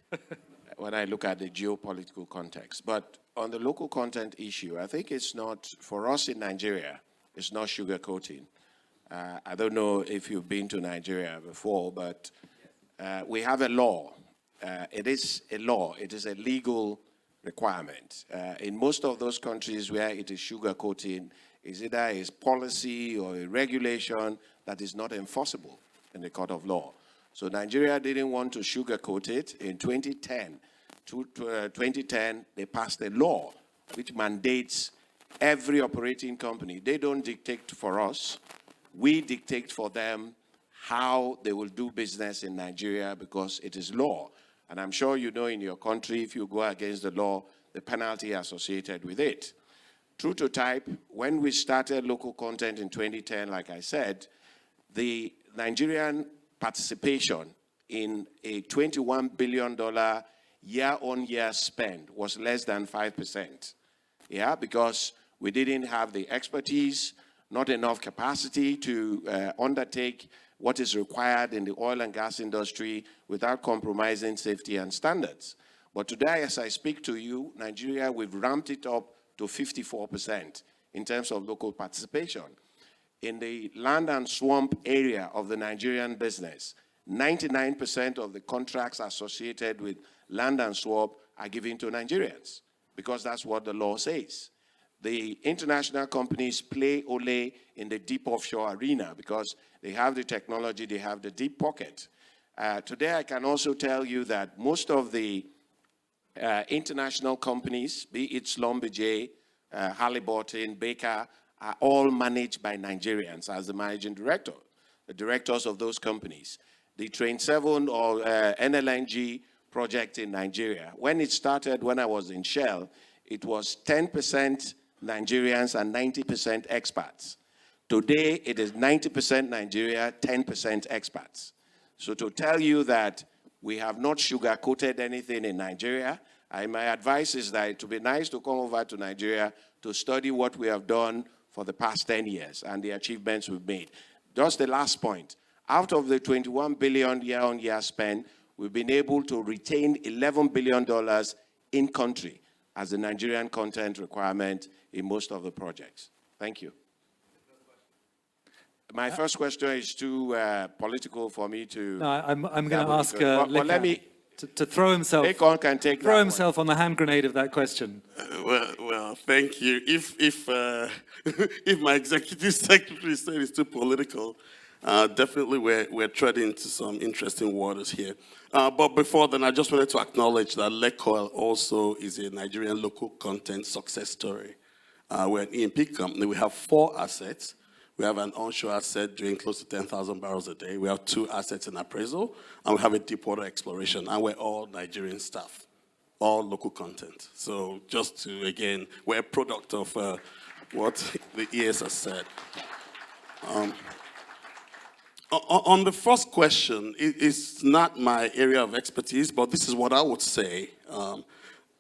[SPEAKER 7] when I look at the geopolitical context. But on the local content issue, I think it's not, for us in Nigeria, it's not sugar coating. I don't know if you've been to Nigeria before, but we have a law. It is a law. It is a legal requirement. In most of those countries where it is sugar coating, is either a policy or a regulation that is not enforceable in the court of law. So Nigeria didn't want to sugarcoat it. In 2010, they passed a law which mandates every operating company. They don't dictate for us. We dictate for them how they will do business in Nigeria because it is law. And I'm sure you know in your country, if you go against the law, the penalty associated with it. True to type, when we started local content in 2010, like I said, the Nigerian participation in a $21 billion year-on-year spend was less than 5%. Yeah, because we didn't have the expertise, not enough capacity to undertake what is required in the oil and gas industry without compromising safety and standards. But today, as I speak to you, Nigeria, we've ramped it up to 54% in terms of local participation. In the land and swamp area of the Nigerian business, 99% of the contracts associated with land and swamp are given to Nigerians because that's what the law says. The international companies play only in the deep offshore arena because they have the technology, they have the deep pocket. Today, I can also tell you that most of the international companies, be it Schlumberger, Halliburton, Baker, are all managed by Nigerians as the managing director, the directors of those companies. The Train 7 or NLNG project in Nigeria. When it started, when I was in Shell, it was 10% Nigerians and 90% expats. Today, it is 90% Nigeria, 10% expats. So to tell you that we have not sugar-coated anything in Nigeria, my advice is that it would be nice to come over to Nigeria to study what we have done for the past 10 years and the achievements we've made. Just the last point. Out of the $21 billion year-on-year spend, we've been able to retain $11 billion in country as the Nigerian content requirement in most of the projects. Thank you. My first question is too political for me to...
[SPEAKER 1] No, I'm going to ask
[SPEAKER 7] well, let me...
[SPEAKER 1] to throw himself...
[SPEAKER 7] Lekon can take
[SPEAKER 1] throw
[SPEAKER 7] that
[SPEAKER 1] himself on the hand grenade of that question.
[SPEAKER 6] Well, thank you. If my executive secretary said it's too political, definitely we're treading into some interesting waters here. But before then, I just wanted to acknowledge that Lecoil also is a Nigerian local content success story. We're an E&P company. We have 4 assets. We have an onshore asset doing close to 10,000 barrels a day. We have 2 assets in appraisal, and we have a deep water exploration, and we're all Nigerian staff, all local content. So just to, again, we're a product of what the ES has said. On the first question, it's not my area of expertise, but this is what I would say.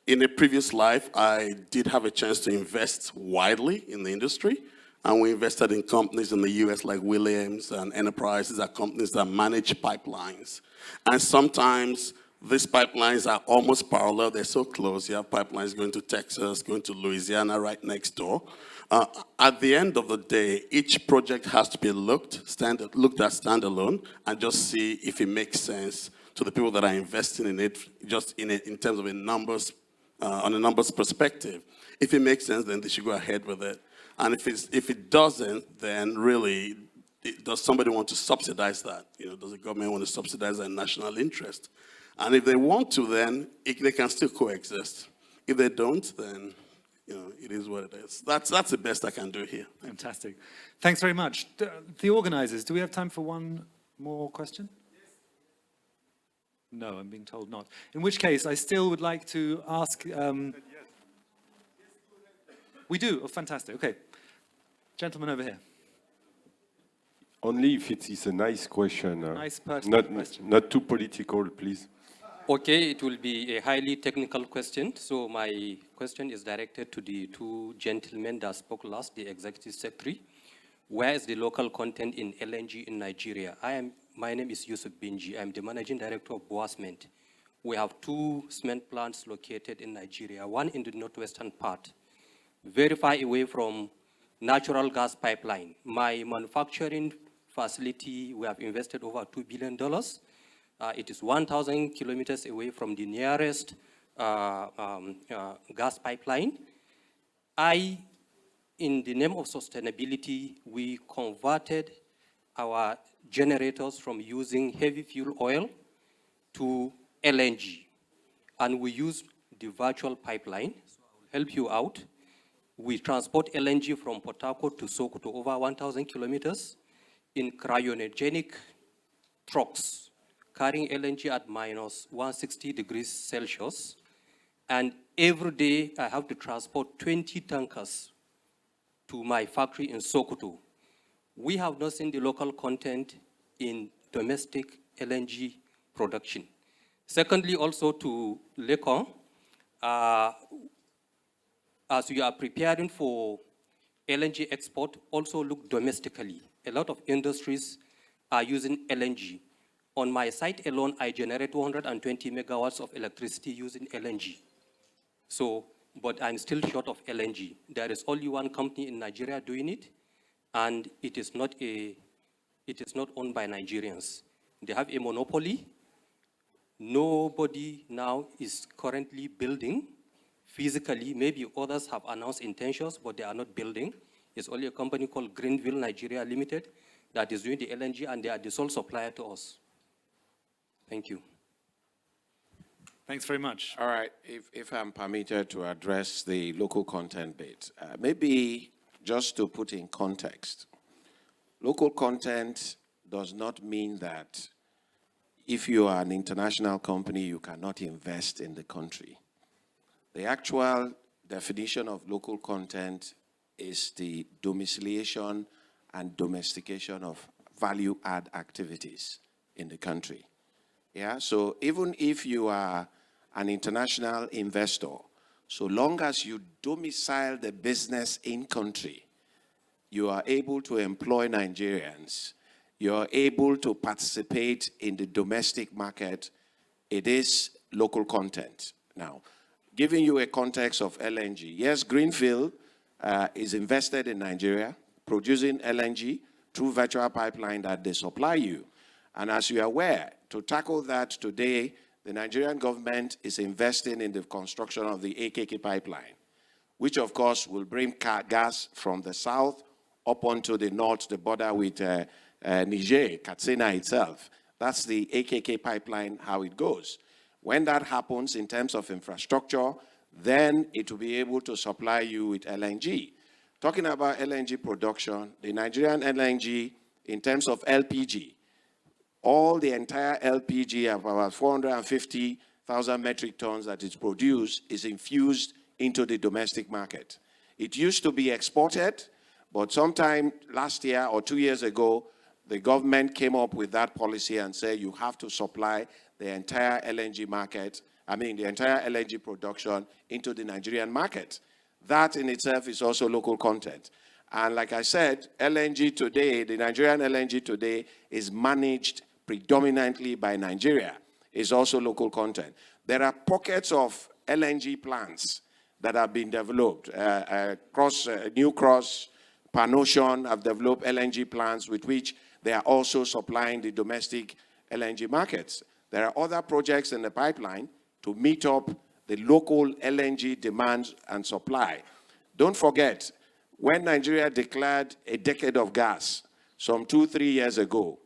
[SPEAKER 6] In a previous life, I did have a chance to invest widely in the industry. And we invested in companies in the US like Williams and Enterprise. These are companies that manage pipelines. And sometimes these pipelines are almost parallel. They're so close. You have pipelines going to Texas, going to Louisiana right next door. At the end of the day, each project has to be looked at standalone and just see if it makes sense to the people that are investing in it, just in terms of on a numbers perspective. If it makes sense, then they should go ahead with it. And if it doesn't, then really, does somebody want to subsidize that? Does the government want to subsidize their national interest? And if they want to, then they can still coexist. If they don't, then it is what it is. That's the best I can do here.
[SPEAKER 1] Fantastic. Thanks very much. The organizers, do we have time for one more question? Yes. No, I'm being told not. In which case, I still would like to ask... We do? Oh, fantastic. Okay. Gentleman over here.
[SPEAKER 5] Only if it is a nice question.
[SPEAKER 1] Nice personal question.
[SPEAKER 5] Not too political, please.
[SPEAKER 9] Okay, it will be a highly technical question. So my question is directed to the 2 gentlemen that spoke last, the executive secretary. Where is the local content in LNG in Nigeria? My name is Yusuf Binji. I'm the managing director of Boa Cement. We have 2 cement plants located in Nigeria, one in the northwestern part, very far away from natural gas pipeline. My manufacturing facility, we have invested over $2 billion. It is 1,000 kilometers away from the nearest gas pipeline. In the name of sustainability, we converted our generators from using heavy fuel oil to LNG. And we use the virtual pipeline. So I will help you out. We transport LNG from Port Harcourt to Sokoto over 1,000 kilometers in cryogenic trucks, carrying LNG at minus 160 degrees Celsius. And every day I have to transport 20 tankers to my factory in Sokoto. We have not seen the local content in domestic LNG production. Secondly, also to Lekon, as you are preparing for LNG export, also look domestically. A lot of industries are using LNG. On my site alone, I generate 220 megawatts of electricity using LNG. So, but I'm still short of LNG. There is only one company in Nigeria doing it, and it is not owned by Nigerians. They have a monopoly. Nobody now is currently building physically. Maybe others have announced intentions, but they are not building. It's only a company called Greenville Nigeria Limited that is doing the LNG, and they are the sole supplier to us. Thank you.
[SPEAKER 1] Thanks very much.
[SPEAKER 7] All right, if I'm permitted to address the local content bit, maybe just to put in context, local content does not mean that if you are an international company, you cannot invest in the country. The actual definition of local content is the domiciliation and domestication of value-add activities in the country. Yeah, so even if you are an international investor, so long as you domicile the business in country, you are able to employ Nigerians, you are able to participate in the domestic market, it is local content. Now, giving you a context of LNG, yes, Greenfield is invested in Nigeria, producing LNG through virtual pipeline that they supply you. And as you are aware, to tackle that today, the Nigerian government is investing in the construction of the AKK pipeline, which of course will bring gas from the south up onto the north, the border with Niger, Katsina itself. That's the AKK pipeline, how it goes. When that happens in terms of infrastructure, then it will be able to supply you with LNG. Talking about LNG production, the Nigerian LNG, in terms of LPG, all the entire LPG of about 450,000 metric tons that is produced is infused into the domestic market. It used to be exported, but sometime last year or 2 years ago, the government came up with that policy and said you have to supply the entire LNG market, the entire LNG production into the Nigerian market. That in itself is also local content. And like I said, LNG today, the Nigerian LNG today is managed predominantly by Nigeria. It's also local content. There are pockets of LNG plants that have been developed. New Cross, Pan-Ocean have developed LNG plants with which they are also supplying the domestic LNG markets. There are other projects in the pipeline to meet up the local LNG demand and supply. Don't forget, when Nigeria declared a decade of gas some 2-3 years ago,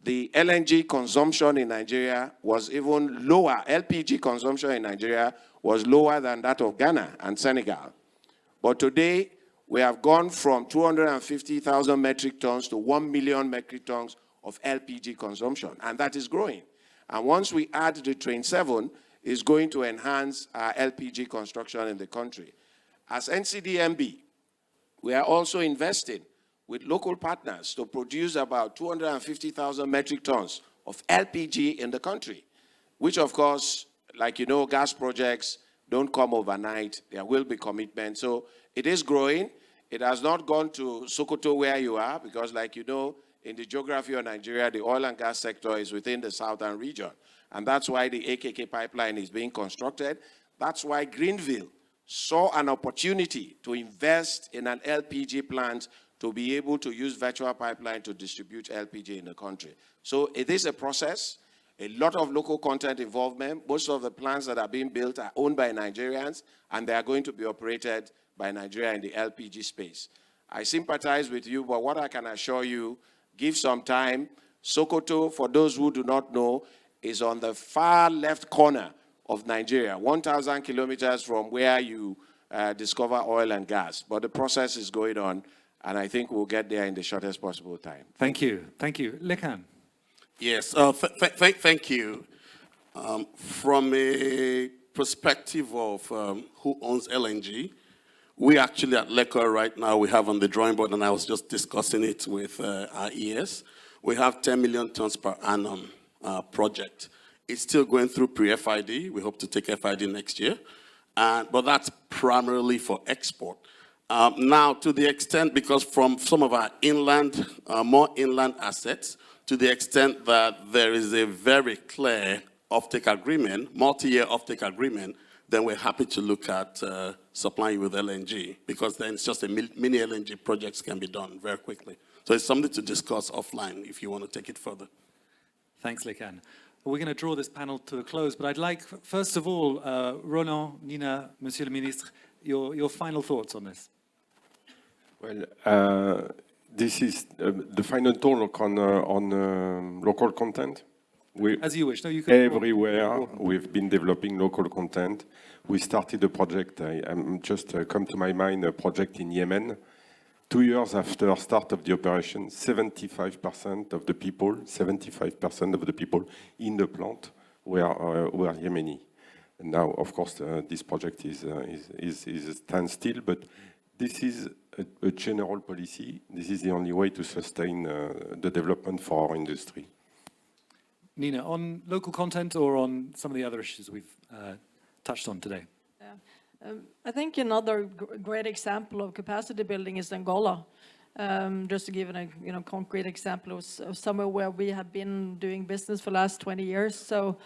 [SPEAKER 7] the LNG consumption in Nigeria was even lower. LPG consumption in Nigeria was lower than that of Ghana and Senegal. But today, we have gone from 250,000 metric tons to 1 million metric tons of LPG consumption, and that is growing. And once we add the Train 7, it's going to enhance our LPG construction in the country. As NCDMB, we are also investing with local partners to produce about 250,000 metric tons of LPG in the country, which of course, like you know, gas projects don't come overnight. There will be commitment. So it is growing. It has not gone to Sokoto where you are because like you know, in the geography of Nigeria, the oil and gas sector is within the southern region. And that's why the AKK pipeline is being constructed. That's why Greenville saw an opportunity to invest in an LPG plant to be able to use virtual pipeline to distribute LPG in the country. So it is a process, a lot of local content involvement. Most of the plants that are being built are owned by Nigerians, and they are going to be operated by Nigeria in the LPG space. I sympathize with you, but what I can assure you, give some time. Sokoto, for those who do not know, is on the far left corner of Nigeria, 1,000 kilometers from where you discover oil and gas. But the process is going on, and I think we'll get there in the shortest possible time.
[SPEAKER 1] Thank you. Thank you. Lekan.
[SPEAKER 6] Yes, thank you. From a perspective of who owns LNG, we actually at LECO right now, we have on the drawing board, and I was just discussing it with our ES, we have 10 million tons per annum project. It's still going through pre-FID. We hope to take FID next year. But that's primarily for export. Now, to the extent, because from some of our inland, more inland assets, to the extent that there is a very clear offtake agreement, multi-year offtake agreement, then we're happy to look at supplying with LNG, because then it's just a mini LNG projects can be done very quickly. So it's something to discuss offline if you want to take it further.
[SPEAKER 1] Thanks, Lekan. We're going to draw this panel to a close, but I'd like, first of all, Roland, Nina, Monsieur le Ministre, your final thoughts on this.
[SPEAKER 5] Well, this is the final talk on local content.
[SPEAKER 1] As you wish. No, you can.
[SPEAKER 5] Everywhere we've been developing local content. We started a project, just come to my mind, a project in Yemen, 2 years after start of the operation, 75% of the people, 75% of the people in the plant were Yemeni. And now, of course, this project is a standstill, but this is a general policy. This is the only way to sustain the development for our industry.
[SPEAKER 1] Nina, on local content or on some of the other issues we've touched on today?
[SPEAKER 4] I think another great example of capacity building is Angola. Just to give a concrete example of somewhere where we have been doing business for the last 20 years. So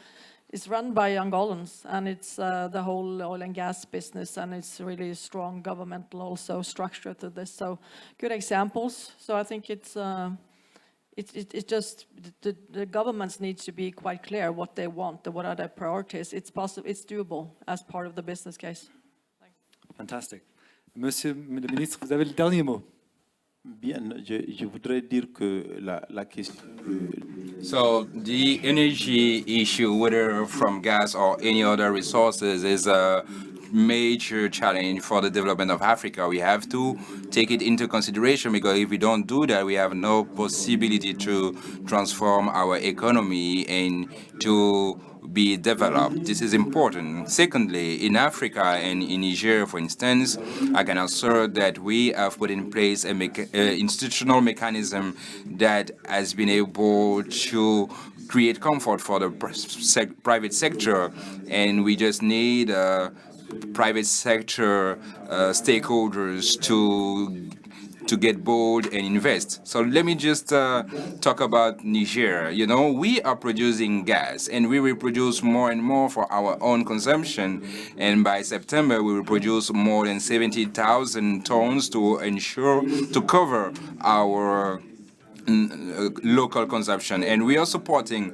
[SPEAKER 4] it's run by Angolans, and it's the whole oil and gas business, and it's really strong governmental also structure to this. So good examples. So I think it's just the governments need to be quite clear what they want and what are their priorities. It's possible, it's doable as part of the business case.
[SPEAKER 1] Fantastic. Monsieur le ministre, vous avez le dernier mot.
[SPEAKER 10] Bien, je voudrais dire que la question...
[SPEAKER 3] So the energy issue, whether from gas or any other resources, is a major challenge for the development of Africa. We have to take it into consideration, because if we don't do that, we have no possibility to transform our economy and to be developed. This is important. Secondly, in Africa and in Niger, for instance, I can assert that we have put in place an institutional mechanism that has been able to create comfort for the private sector, and we just need private sector stakeholders to get bold and invest. So let me just talk about Niger. You know, we are producing gas, and we will produce more and more for our own consumption. And by September, we will produce more than 70,000 tons to cover our local consumption. And we are supporting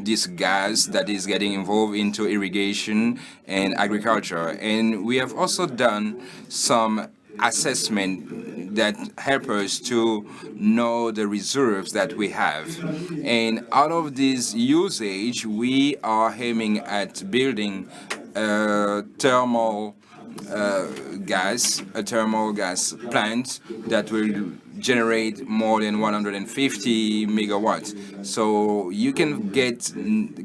[SPEAKER 3] this gas that is getting involved into irrigation and agriculture. And we have also done some assessment that help us to know the reserves that we have. And out of this usage, we are aiming at building a thermal gas plant that will generate more than 150 megawatts. So you can get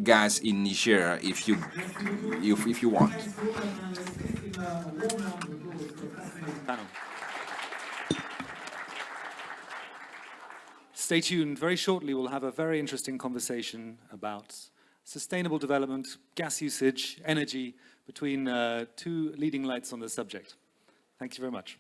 [SPEAKER 3] gas in Niger if you want.
[SPEAKER 1] Stay tuned. Very shortly, we'll have a very interesting conversation about sustainable development, gas usage, energy, between two leading lights on the subject. Thank you very much.